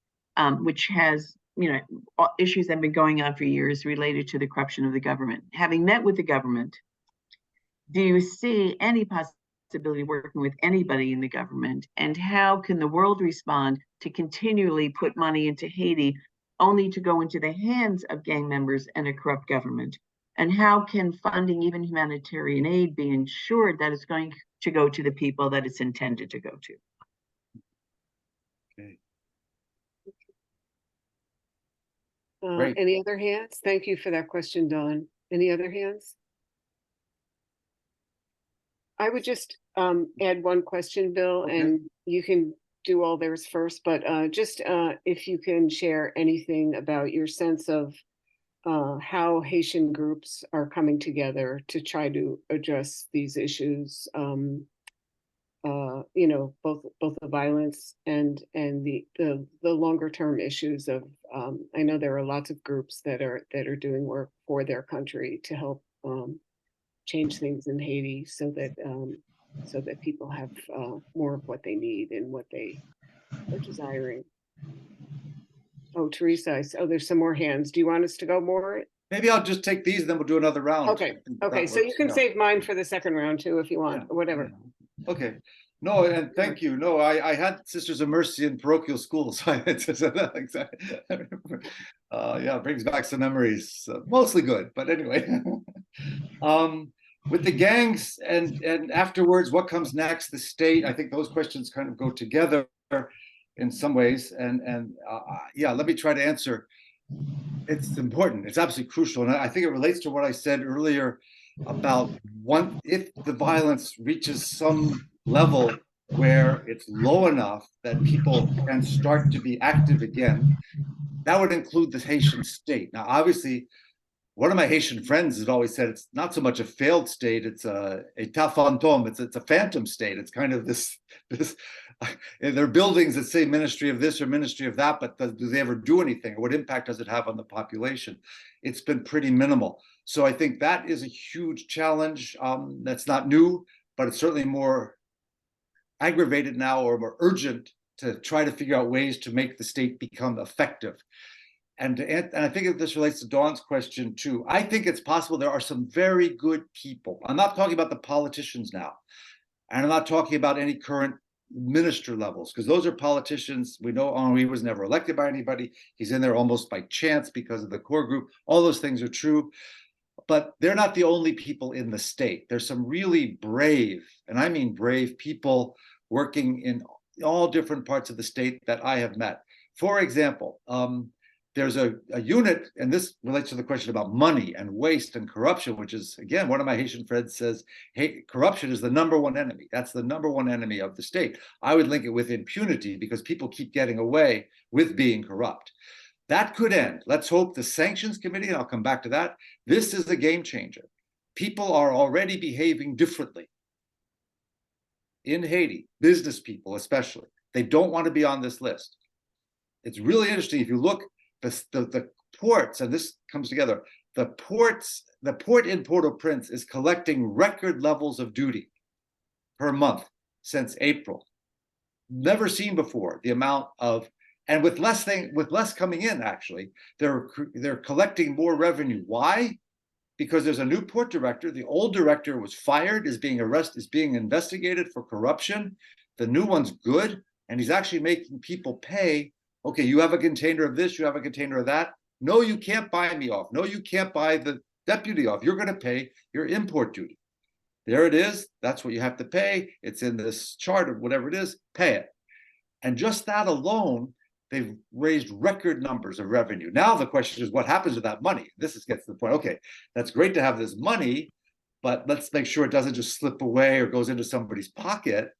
which has issues that have been going on for years related to the corruption of the government. Having met with the government, do you see any possibility working with anybody in the government? And how can the world respond to continually put money into Haiti only to go into the hands of gang members and a corrupt government? And how can funding, even humanitarian aid, be ensured that it's going to go to the people that it's intended to go to? Okay. Any other hands? Thank you for that question, Dawn. Any other hands? I would just add one question, Bill, Okay. and you can do all theirs first, but just if you can share anything about your sense of how Haitian groups are coming together to try to address these issues, both the violence and the longer term issues of. I know there are lots of groups that are doing work for their country to help change things in Haiti, so that people have more of what they need and what they are desiring. Oh, Teresa, there's some more hands. Do you want us to go more? Maybe I'll just take these, and then we'll do another round. Okay. Okay. So you can save mine for the second round too, if you want, or whatever. Yeah. Okay. No, and thank you. No, I had Sisters of Mercy in parochial school, so yeah, it brings back some memories. Mostly good, but anyway. With the gangs and afterwards, what comes next? The state. I think those questions kind of go together in some ways. And yeah, let me try to answer. It's important. It's absolutely crucial, and I think it relates to what I said earlier about if the violence reaches some level where it's low enough that people can start to be active again, that would include the Haitian state. Now, obviously, one of my Haitian friends has always said it's not so much a failed state; it's a état fantôme. It's a phantom state. It's kind of this. There are buildings that say Ministry of this or Ministry of that, but do they ever do anything? Or what impact does it have on the population? It's been pretty minimal. So I think that is a huge challenge. That's not new, but it's certainly more aggravated now or more urgent to try to figure out ways to make the state become effective. And I think this relates to Dawn's question too. I think it's possible there are some very good people. I'm not talking about the politicians now, and I'm not talking about any current minister levels, because those are politicians. We know Henri was never elected by anybody. He's in there almost by chance because of the core group. All those things are true, but they're not the only people in the state. There's some really brave, and I mean brave people working in all different parts of the state that I have met. For example, there's a unit, and this relates to the question about money and waste and corruption, which is, again, one of my Haitian friends says, hey, corruption is the #1 enemy. That's the #1 enemy of the state. I would link it with impunity because people keep getting away with being corrupt. That could end. Let's hope the Sanctions Committee, and I'll come back to that, this is a game changer. People are already behaving differently in Haiti, business people especially. They don't want to be on this list. It's really interesting if you look, the ports, and this comes together, the port in Port-au-Prince is collecting record levels of duty per month since April. Never seen before the amount of, and with less coming in, actually, they're collecting more revenue. Why? Because there's a new port director. The old director was fired, is being arrested, is being investigated for corruption. The new one's good, and he's actually making people pay. Okay, you have a container of this, you have a container of that. No, you can't buy me off. No, you can't buy the deputy off. You're going to pay your import duty. There it is. That's what you have to pay. It's in this chart of whatever it is, pay it. And just that alone, they've raised record numbers of revenue. Now the question is, what happens with that money? This gets to the point, okay, that's great to have this money, but let's make sure it doesn't just slip away or goes into somebody's pocket.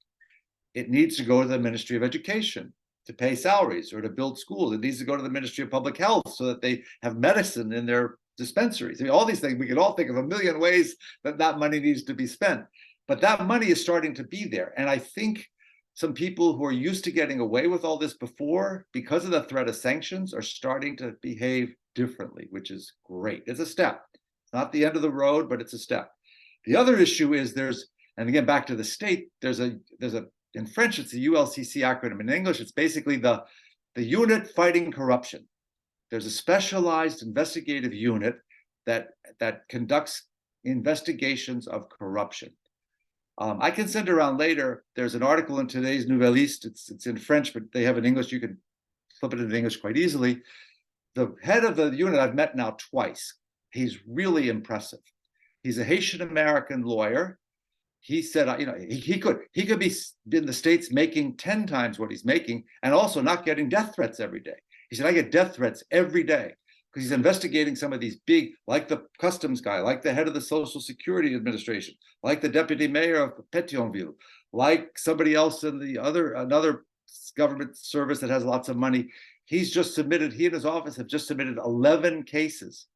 It needs to go to the Ministry of Education to pay salaries or to build schools. It needs to go to the Ministry of Public Health so that they have medicine in their dispensaries. I mean, all these things, we can all think of a million ways that that money needs to be spent. But that money is starting to be there. And I think some people who are used to getting away with all this before, because of the threat of sanctions, are starting to behave differently, which is great. It's a step. It's not the end of the road, but it's a step. The other issue is and again, back to the state, there's a in French, it's the ULCC acronym. In English, it's basically the unit fighting corruption. There's a specialized investigative unit that conducts investigations of corruption. I can send around later. There's an article in today's Nouvelliste. It's in French, but they have it in English. You can flip it into English quite easily. The head of the unit I've met now twice. He's really impressive. He's a Haitian American lawyer. He said, he could be in the States making 10 times what he's making and also not getting death threats every day. He said, I get death threats every day because he's investigating some of these big, like the customs guy, like the head of the Social Security Administration, like the deputy mayor of Pétionville, like somebody else in another government service that has lots of money. He and his office have just submitted 11 cases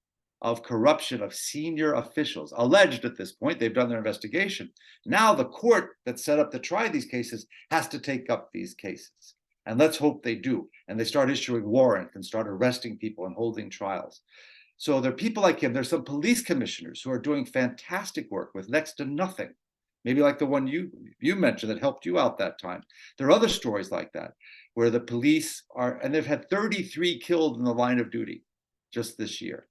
of corruption of senior officials, alleged at this point. They've done their investigation. Now the court that's set up to try these cases has to take up these cases. And let's hope they do. And they start issuing warrants and start arresting people and holding trials. So there are people like him. There's some police commissioners who are doing fantastic work with next to nothing. Maybe like the one you mentioned that helped you out that time. There are other stories like that where the police and they've had 33 killed in the line of duty just this year.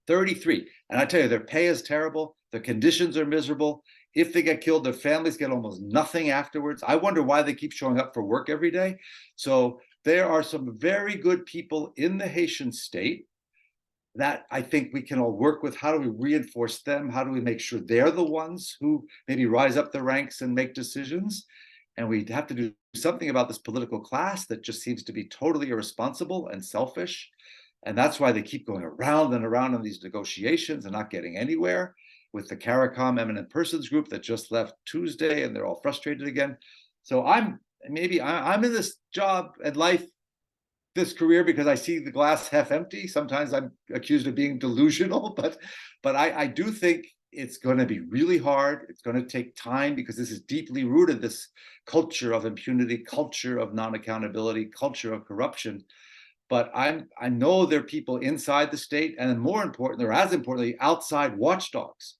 33. And I tell you, their pay is terrible. The conditions are miserable. If they get killed, their families get almost nothing afterwards. I wonder why they keep showing up for work every day. So there are some very good people in the Haitian state that I think we can all work with. How do we reinforce them? How do we make sure they're the ones who maybe rise up the ranks and make decisions? And we have to do something about this political class that just seems to be totally irresponsible and selfish. And that's why they keep going around and around in these negotiations and not getting anywhere, with the CARICOM Eminent Persons Group that just left Tuesday, and they're all frustrated again. So I'm in this job and life, this career, because I see the glass half empty. Sometimes I'm accused of being delusional, but I do think it's going to be really hard. It's going to take time, because this is deeply rooted, this culture of impunity, culture of non-accountability, culture of corruption. But I know there are people inside the state, and more important, or as importantly, outside watchdogs,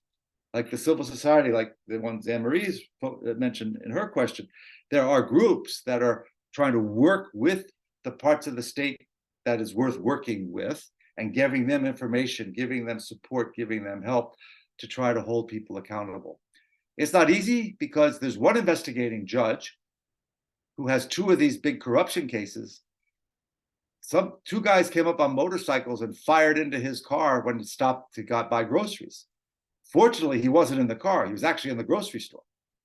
like the civil society, like the ones Anne-Marie's mentioned in her question. There are groups that are trying to work with the parts of the state that is worth working with, and giving them information, giving them support, giving them help to try to hold people accountable. It's not easy, because there's one investigating judge who has 2 of these big corruption cases. Two guys came up on motorcycles and fired into his car when he stopped to buy groceries. Fortunately, he wasn't in the car. He was actually in the grocery store,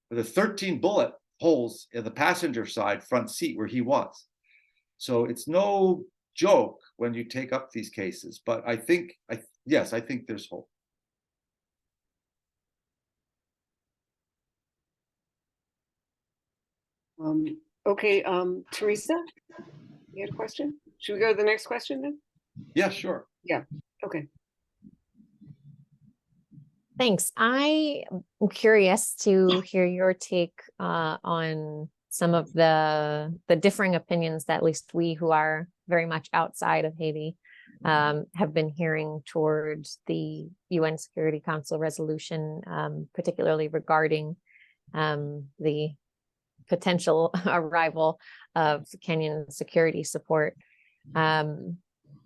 with a 13 bullet holes in the passenger side front seat where he was. So it's no joke when you take up these cases. But I think there's hope. Okay, Teresa, you had a question? Should we go to the next question then? Yeah, sure. Yeah, okay. Thanks. I am curious to hear your take on some of the differing opinions that at least we who are very much outside of Haiti have been hearing towards the UN Security Council resolution, particularly regarding the potential arrival of Kenyan security support.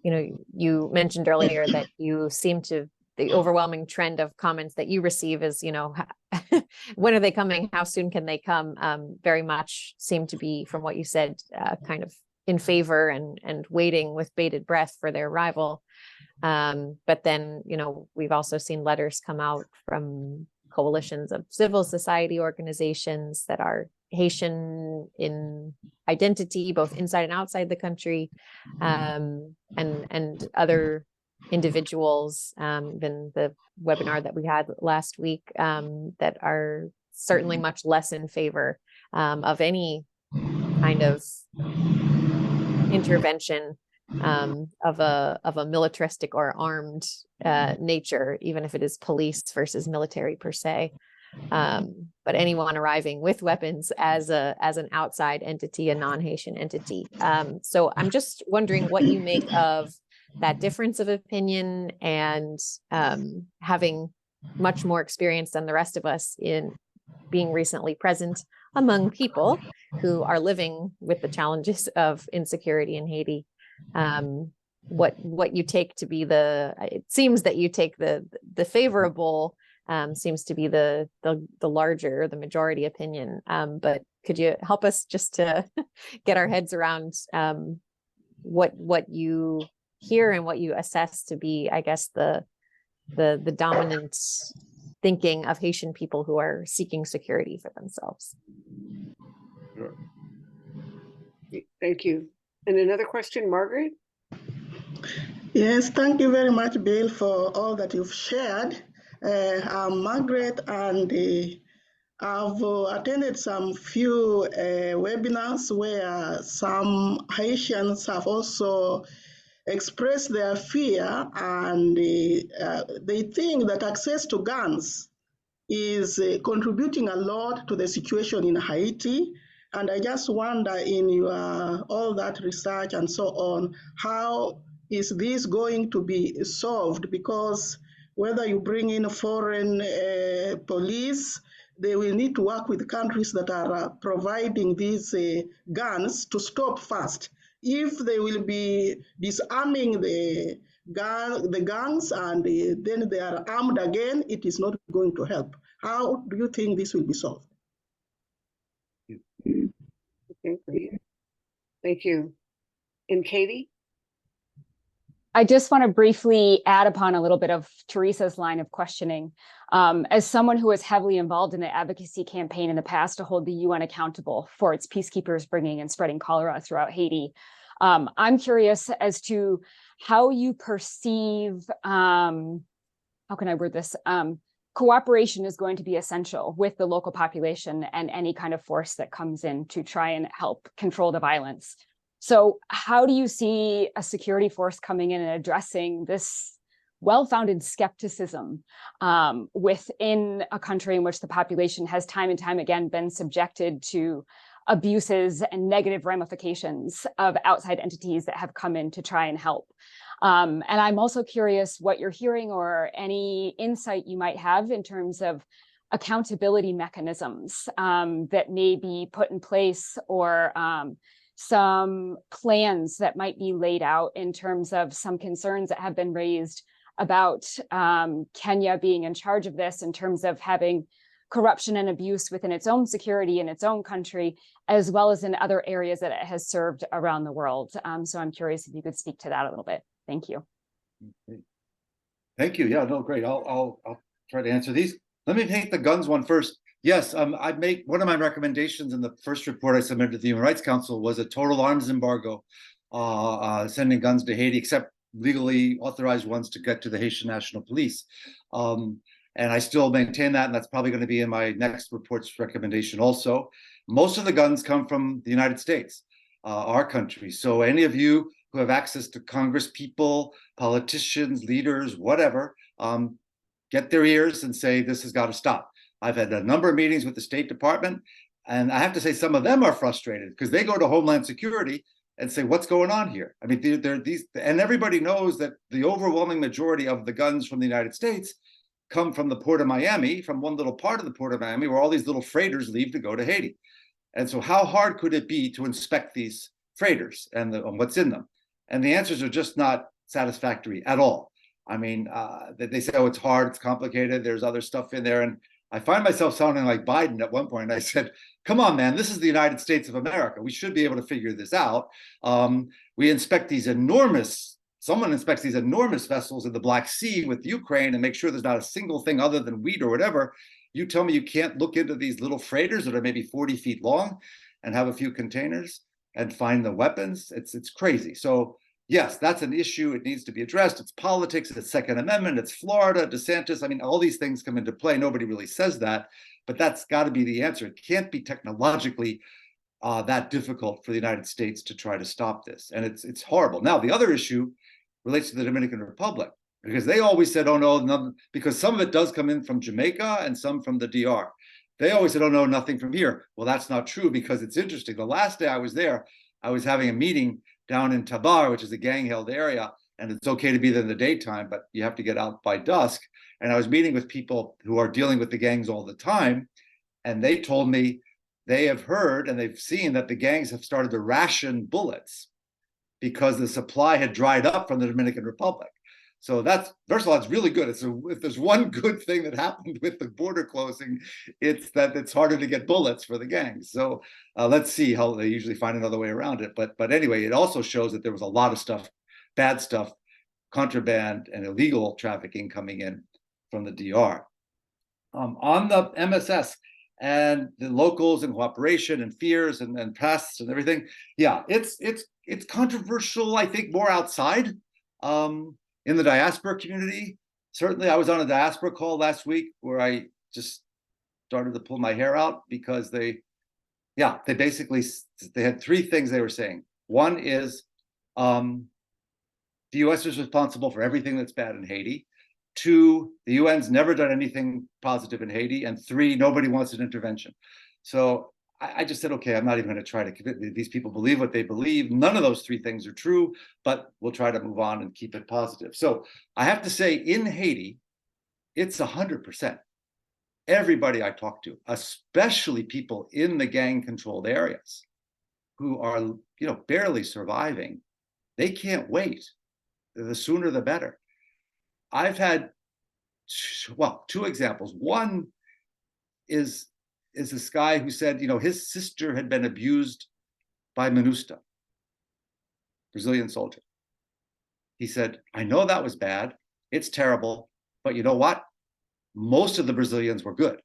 You mentioned earlier that you seem to, the overwhelming trend of comments that you receive is, when are they coming? How soon can they come? Very much seem to be, from what you said, kind of in favor and waiting with bated breath for their arrival. But then, we've also seen letters come out from coalitions of civil society organizations that are Haitian in identity, both inside and outside the country, and other individuals, than the webinar that we had last week, that are certainly much less in favor of any kind of intervention of a militaristic or armed nature, even if it is police versus military per se. But anyone arriving with weapons as an outside entity, a non-Haitian entity. So I'm just wondering what you make of that difference of opinion, and having much more experience than the rest of us in being recently present among people who are living with the challenges of insecurity in Haiti. What you take to be it seems that you take the favorable, seems to be the larger, the majority opinion. But could you help us just to get our heads around what you hear and what you assess to be, I guess, the dominant thinking of Haitian people who are seeking security for themselves? Sure. Thank you. And another question, Margaret? Yes, thank you very much, Bill, for all that you've shared. I'm Margaret, and I've attended some few webinars where some Haitians have also expressed their fear, and they think that access to guns is contributing a lot to the situation in Haiti. And I just wonder, in your all that research and so on, how is this going to be solved? Because whether you bring in foreign police, they will need to work with countries that are providing these guns to stop first. If they will be disarming the guns and then they are armed again, it is not going to help. How do you think this will be solved? Okay, great. Thank you. And Katie? I just want to briefly add upon a little bit of Teresa's line of questioning. As someone who was heavily involved in the advocacy campaign in the past to hold the UN accountable for its peacekeepers bringing and spreading cholera throughout Haiti, I'm curious as to how you perceive, how can I word this? Cooperation is going to be essential with the local population and any kind of force that comes in to try and help control the violence. So how do you see a security force coming in and addressing this well-founded skepticism within a country in which the population has time and time again been subjected to abuses and negative ramifications of outside entities that have come in to try and help? And I'm also curious what you're hearing or any insight you might have in terms of accountability mechanisms that may be put in place, or some plans that might be laid out in terms of some concerns that have been raised about Kenya being in charge of this, in terms of having corruption and abuse within its own security in its own country, as well as in other areas that it has served around the world. So I'm curious if you could speak to that a little bit. Thank you. Thank you. Yeah, no, great. I'll try to answer these. Let me take the guns one first. Yes, I made one of my recommendations in the first report I submitted to the Human Rights Council was a total arms embargo, sending guns to Haiti, except legally authorized ones to get to the Haitian National Police. And I still maintain that, and that's probably going to be in my next report's recommendation also. Most of the guns come from the United States, our country. So any of you who have access to Congress people, politicians, leaders, whatever, get their ears and say, this has got to stop. I've had a number of meetings with the State Department, and I have to say some of them are frustrated because they go to Homeland Security and say, what's going on here? I mean, they're these, and everybody knows that the overwhelming majority of the guns from the United States come from the Port of Miami, from one little part of the Port of Miami where all these little freighters leave to go to Haiti. And so how hard could it be to inspect these freighters and what's in them? And the answers are just not satisfactory at all. I mean, they say, oh, it's hard, it's complicated, there's other stuff in there. And I find myself sounding like Biden at one point. I said, come on, man, this is the United States of America. We should be able to figure this out. We inspect these someone inspects these enormous vessels in the Black Sea with Ukraine and make sure there's not a single thing other than wheat or whatever. You tell me you can't look into these little freighters that are maybe 40 feet long and have a few containers and find the weapons? It's crazy. So yes, that's an issue. It needs to be addressed. It's politics, it's Second Amendment, it's Florida, DeSantis. I mean, all these things come into play. Nobody really says that, but that's got to be the answer. It can't be technologically that difficult for the United States to try to stop this. And it's horrible. Now, the other issue relates to the Dominican Republic, because they always said, oh, no, because some of it does come in from Jamaica and some from the DR. They always said, oh, no, nothing from here. Well, that's not true, because it's interesting. The last day I was there, I was having a meeting down in Tabar, which is a gang-held area, and it's okay to be there in the daytime, but you have to get out by dusk. And I was meeting with people who are dealing with the gangs all the time, and they told me they have heard and they've seen that the gangs have started to ration bullets because the supply had dried up from the Dominican Republic. So that's, first of all, it's really good. If there's one good thing that happened with the border closing, it's that it's harder to get bullets for the gangs. So let's see how they usually find another way around it. But anyway, it also shows that there was a lot of stuff, bad stuff, contraband and illegal trafficking coming in from the DR. On the MSS and the locals and cooperation and fears and pests and everything, yeah, it's controversial, I think, more outside. In the diaspora community, certainly I was on a diaspora call last week where I just started to pull my hair out because they basically, they had three things they were saying. One is the US is responsible for everything that's bad in Haiti. Two, the UN's never done anything positive in Haiti. And three, nobody wants an intervention. So I just said, okay, I'm not even going to try to commit. These people believe what they believe. None of those three things are true, but we'll try to move on and keep it positive. So I have to say, in Haiti, it's 100%. Everybody I talk to, especially people in the gang-controlled areas who are, barely surviving, they can't wait. The sooner the better. I've had, two examples. One is this guy who said, his sister had been abused by MINUSTA, Brazilian soldier. He said, I know that was bad. It's terrible. But you know what? Most of the Brazilians were good.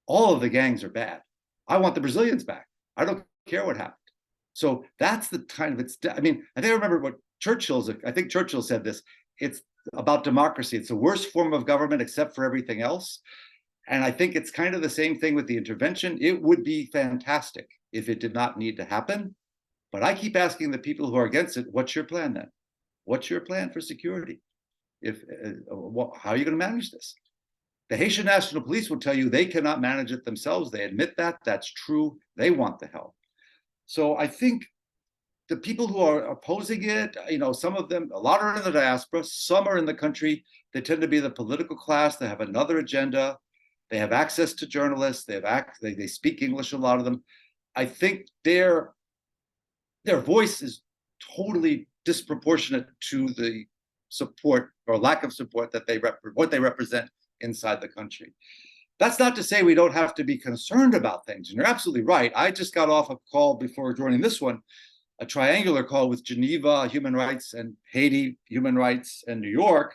All of the gangs are bad. I want the Brazilians back. I don't care what happened. So that's the kind of, I think I remember what I think Churchill said this, it's about democracy. It's the worst form of government except for everything else. And I think it's kind of the same thing with the intervention. It would be fantastic if it did not need to happen. But I keep asking the people who are against it, what's your plan then? What's your plan for security? How are you going to manage this? The Haitian National Police will tell you they cannot manage it themselves. They admit that. That's true. They want the help. So I think the people who are opposing it, some of them, a lot are in the diaspora, some are in the country. They tend to be the political class. They have another agenda. They have access to journalists. They speak English, a lot of them. I think their voice is totally disproportionate to the support or lack of support that what they represent inside the country. That's not to say we don't have to be concerned about things. And you're absolutely right. I just got off a call before joining this one, a triangular call with Geneva Human Rights and Haiti Human Rights and New York.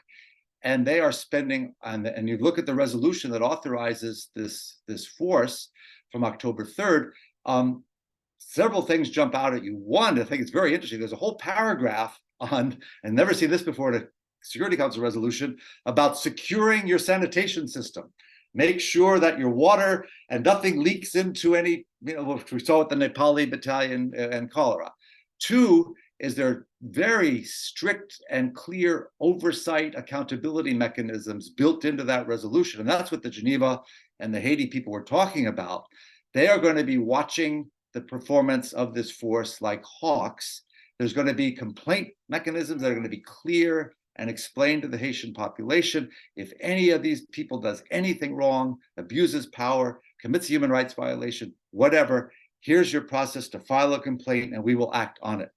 And they are spending, and you look at the resolution that authorizes this force from October 3rd, several things jump out at you. One, I think it's very interesting. There's a whole paragraph on, and never seen this before in a Security Council resolution, about securing your sanitation system. Make sure that your water and nothing leaks into any, we saw with the Nepali battalion and cholera. Two, is there very strict and clear oversight accountability mechanisms built into that resolution. And that's what the Geneva and the Haiti people were talking about. They are going to be watching the performance of this force like hawks. There's going to be complaint mechanisms that are going to be clear and explained to the Haitian population. If any of these people does anything wrong, abuses power, commits a human rights violation, whatever, here's your process to file a complaint and we will act on it.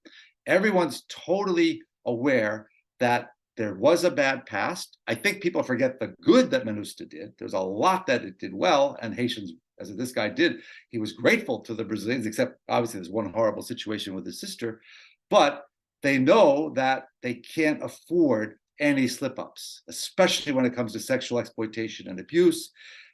Everyone's totally aware that there was a bad past. I think people forget the good that MINUSTAH did. There's a lot that it did well, and Haitians, as this guy did, he was grateful to the Brazilians, except obviously there's one horrible situation with his sister, but they know that they can't afford any slip-ups, especially when it comes to sexual exploitation and abuse.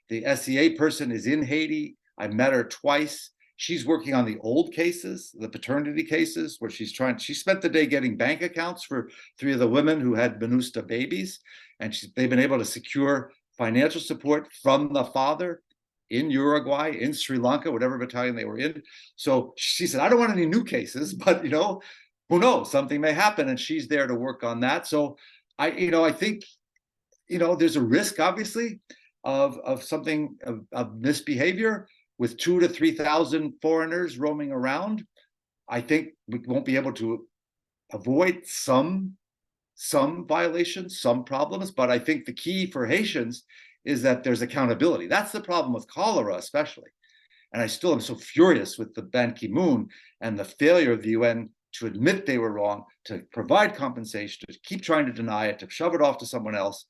The SEA person is in Haiti. I met her twice. She's working on the old cases, the paternity cases, where she spent the day getting bank accounts for 3 of the women who had MINUSTAH babies, and they've been able to secure financial support from the father in Uruguay, in Sri Lanka, whatever battalion they were in. So she said, I don't want any new cases, but who knows, something may happen, and she's there to work on that. So I think, there's a risk, obviously, of something of misbehavior. With 2,000 to 3,000 foreigners roaming around, I think we won't be able to avoid some violations, some problems. But I think the key for Haitians is that there's accountability. That's the problem with cholera, especially. And I still am so furious with the Ban Ki-moon and the failure of the UN to admit they were wrong, to provide compensation, to keep trying to deny it, to shove it off to someone else.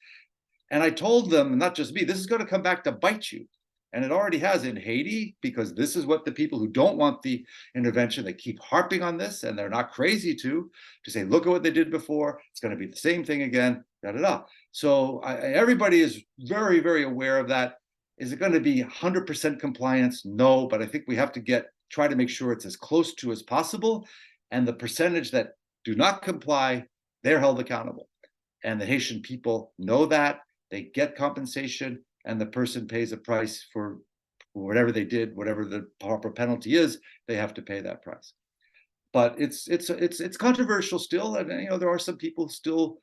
And I told them, not just me, this is going to come back to bite you. And it already has in Haiti, because this is what the people who don't want the intervention, they keep harping on this, and they're not crazy to say, look at what they did before. It's going to be the same thing again, da, da, da. So everybody is very, very aware of that. Is it going to be 100% compliance? No, but I think we have to try to make sure it's as close to as possible. And the percentage that do not comply, they're held accountable. And the Haitian people know that. They get compensation, and the person pays a price for whatever they did, whatever the proper penalty is, they have to pay that price. But it's controversial still, and there are some people still,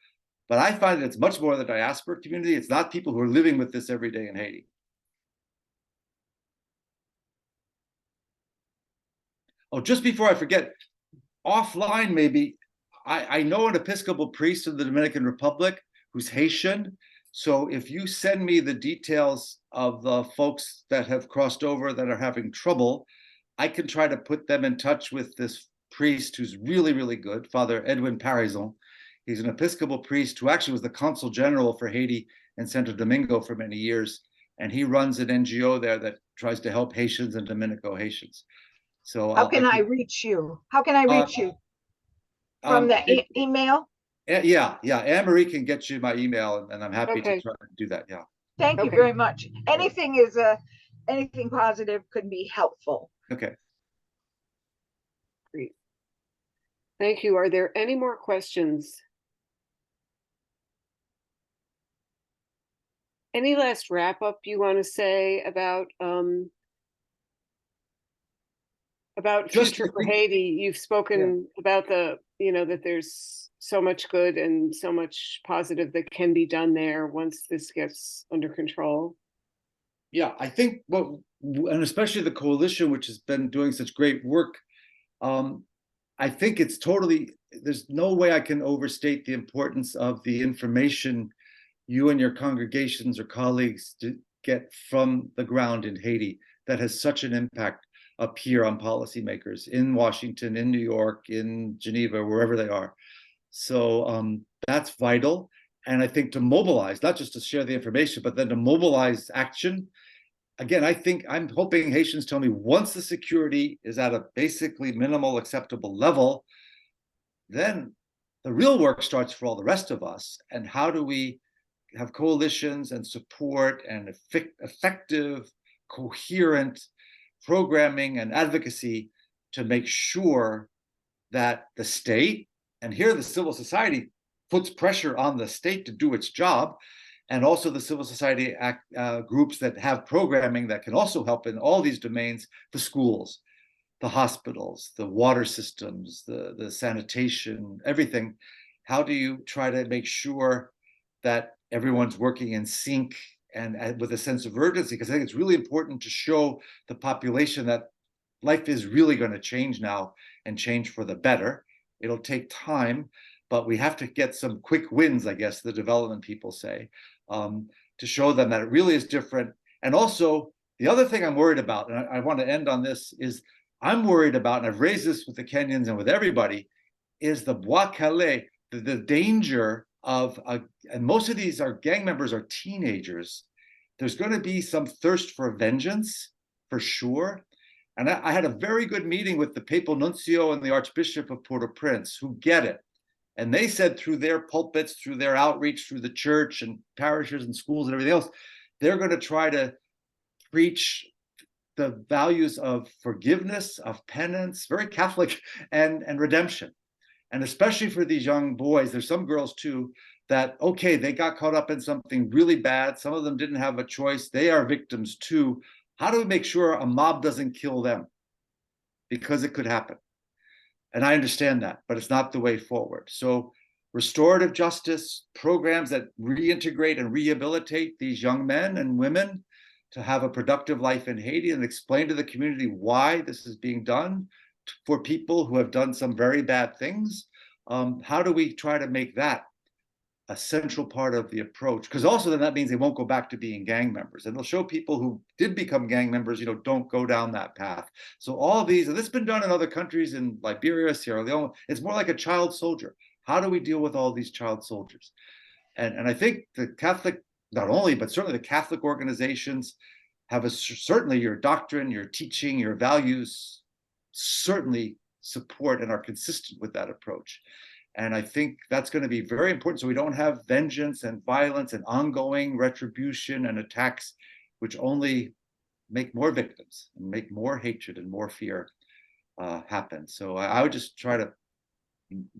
but I find it's much more the diaspora community. It's not people who are living with this every day in Haiti. Oh, just before I forget, offline maybe, I know an Episcopal priest in the Dominican Republic who's Haitian. So if you send me the details of the folks that have crossed over that are having trouble, I can try to put them in touch with this priest who's really, really good, Father Edwin Parizon. He's an Episcopal priest who actually was the consul general for Haiti and Santo Domingo for many years. And he runs an NGO there that tries to help Haitians and Dominico Haitians. So how can I reach you? How can I reach you? From the email? Yeah, Anne Marie can get you my email, and I'm happy to Okay. try to do that. Yeah. Thank you Okay. very much. Anything positive could be helpful. Okay. Great. Thank you. Are there any more questions? Any last wrap up you want to say about Just future for Haiti? You've spoken about that there's so much good and so much positive that can be done there once this gets under control. Yeah, I think and especially the coalition, which has been doing such great work, I think it's there's no way I can overstate the importance of the information you and your congregations or colleagues get from the ground in Haiti that has such an impact up here on policymakers in Washington, in New York, in Geneva, wherever they are. So that's vital. And I think to mobilize, not just to share the information, but then to mobilize action. Again, I'm hoping Haitians tell me once the security is at a basically minimal acceptable level, then the real work starts for all the rest of us. And how do we have coalitions and support and effective, coherent programming and advocacy to make sure that the state, and here the civil society puts pressure on the state to do its job, and also the civil society groups that have programming that can also help in all these domains, the schools, the hospitals, the water systems, the sanitation, everything. How do you try to make sure that everyone's working in sync and with a sense of urgency? Because I think it's really important to show the population that life is really going to change now and change for the better. It'll take time, but we have to get some quick wins, I guess the development people say, to show them that it really is different. And also, the other thing I'm worried about, and I want to end on this, is I'm worried about, and I've raised this with the Kenyans and with everybody, is the bois calais, the danger of, and most of these gang members are teenagers. There's going to be some thirst for vengeance, for sure. And I had a very good meeting with the papal nuncio and the Archbishop of Port-au-Prince, who get it. And they said through their pulpits, through their outreach, through the church and parishes and schools and everything else, they're going to try to preach the values of forgiveness, of penance, very Catholic, and redemption. And especially for these young boys, there's some girls too, that, okay, they got caught up in something really bad. Some of them didn't have a choice. They are victims too. How do we make sure a mob doesn't kill them? Because it could happen. And I understand that, but it's not the way forward. So restorative justice programs that reintegrate and rehabilitate these young men and women to have a productive life in Haiti and explain to the community why this is being done for people who have done some very bad things. How do we try to make that a central part of the approach? Because also then that means they won't go back to being gang members, and it'll show people who did become gang members, don't go down that path. So all of these, and this has been done in other countries, in Liberia, Sierra Leone, it's more like a child soldier. How do we deal with all these child soldiers? And I think the Catholic, not only, but certainly the Catholic organizations have certainly your doctrine, your teaching, your values certainly support and are consistent with that approach. And I think that's going to be very important, so we don't have vengeance and violence and ongoing retribution and attacks, which only make more victims and make more hatred and more fear happen. So I would just try to,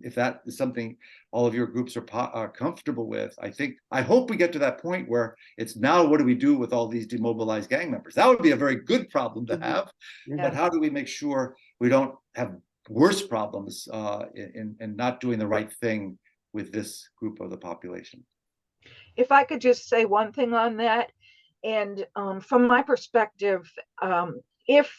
if that is something all of your groups are comfortable with, I hope we get to that point where it's now, what do we do with all these demobilized gang members? That would be a very good problem to have, but how do we make sure we don't have worse problems in not doing the right thing with this group of the population? If I could just say one thing on that, and from my perspective, if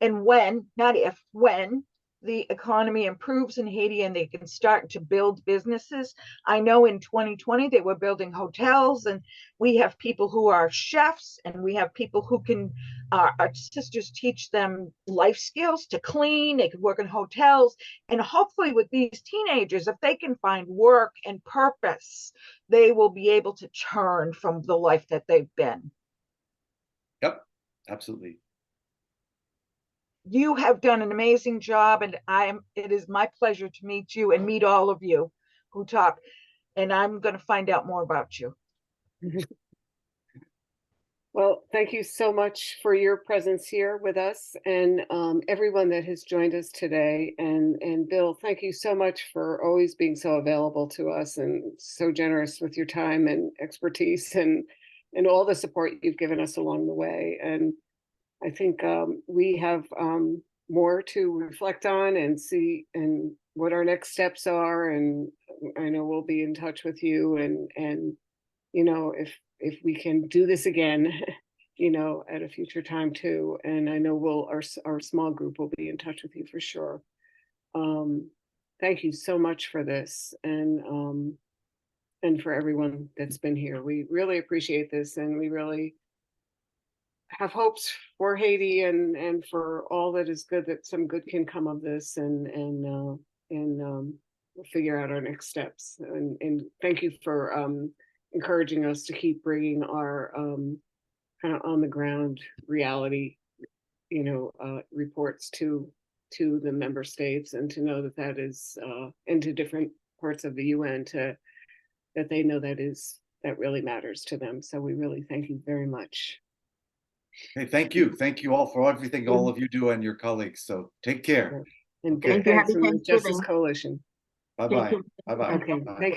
and when, not if, when the economy improves in Haiti and they can start to build businesses. I know in 2020 they were building hotels, and we have people who are chefs, and we have people who can, our sisters teach them life skills to clean, they could work in hotels. And hopefully with these teenagers, if they can find work and purpose, they will be able to turn from the life that they've been. Yep, absolutely. You have done an amazing job, and it is my pleasure to meet you and meet all of you. who talk, and I'm going to find out more about you. Well, thank you so much for your presence here with us and everyone that has joined us today. And Bill, thank you so much for always being so available to us and so generous with your time and expertise and all the support you've given us along the way. And I think we have more to reflect on and see and what our next steps are. And I know we'll be in touch with you and you know, if we can do this again, you know, at a future time too. And I know our small group will be in touch with you for sure. Thank you so much for this and for everyone that's been here. We really appreciate this, and we really have hopes for Haiti and for all that is good, that some good can come of this, and we'll figure out our next steps. And thank you for encouraging us to keep bringing our kind of on the ground reality, you know, reports to the member states, and to know that that is into different parts of the UN, that they know that really matters to them. So we really thank you very much. Hey, thank you all for everything all of you do and your colleagues. So take care. And Okay. big thanks Happy from the Justice Thanksgiving. Coalition. Bye bye. Bye bye. Okay, thank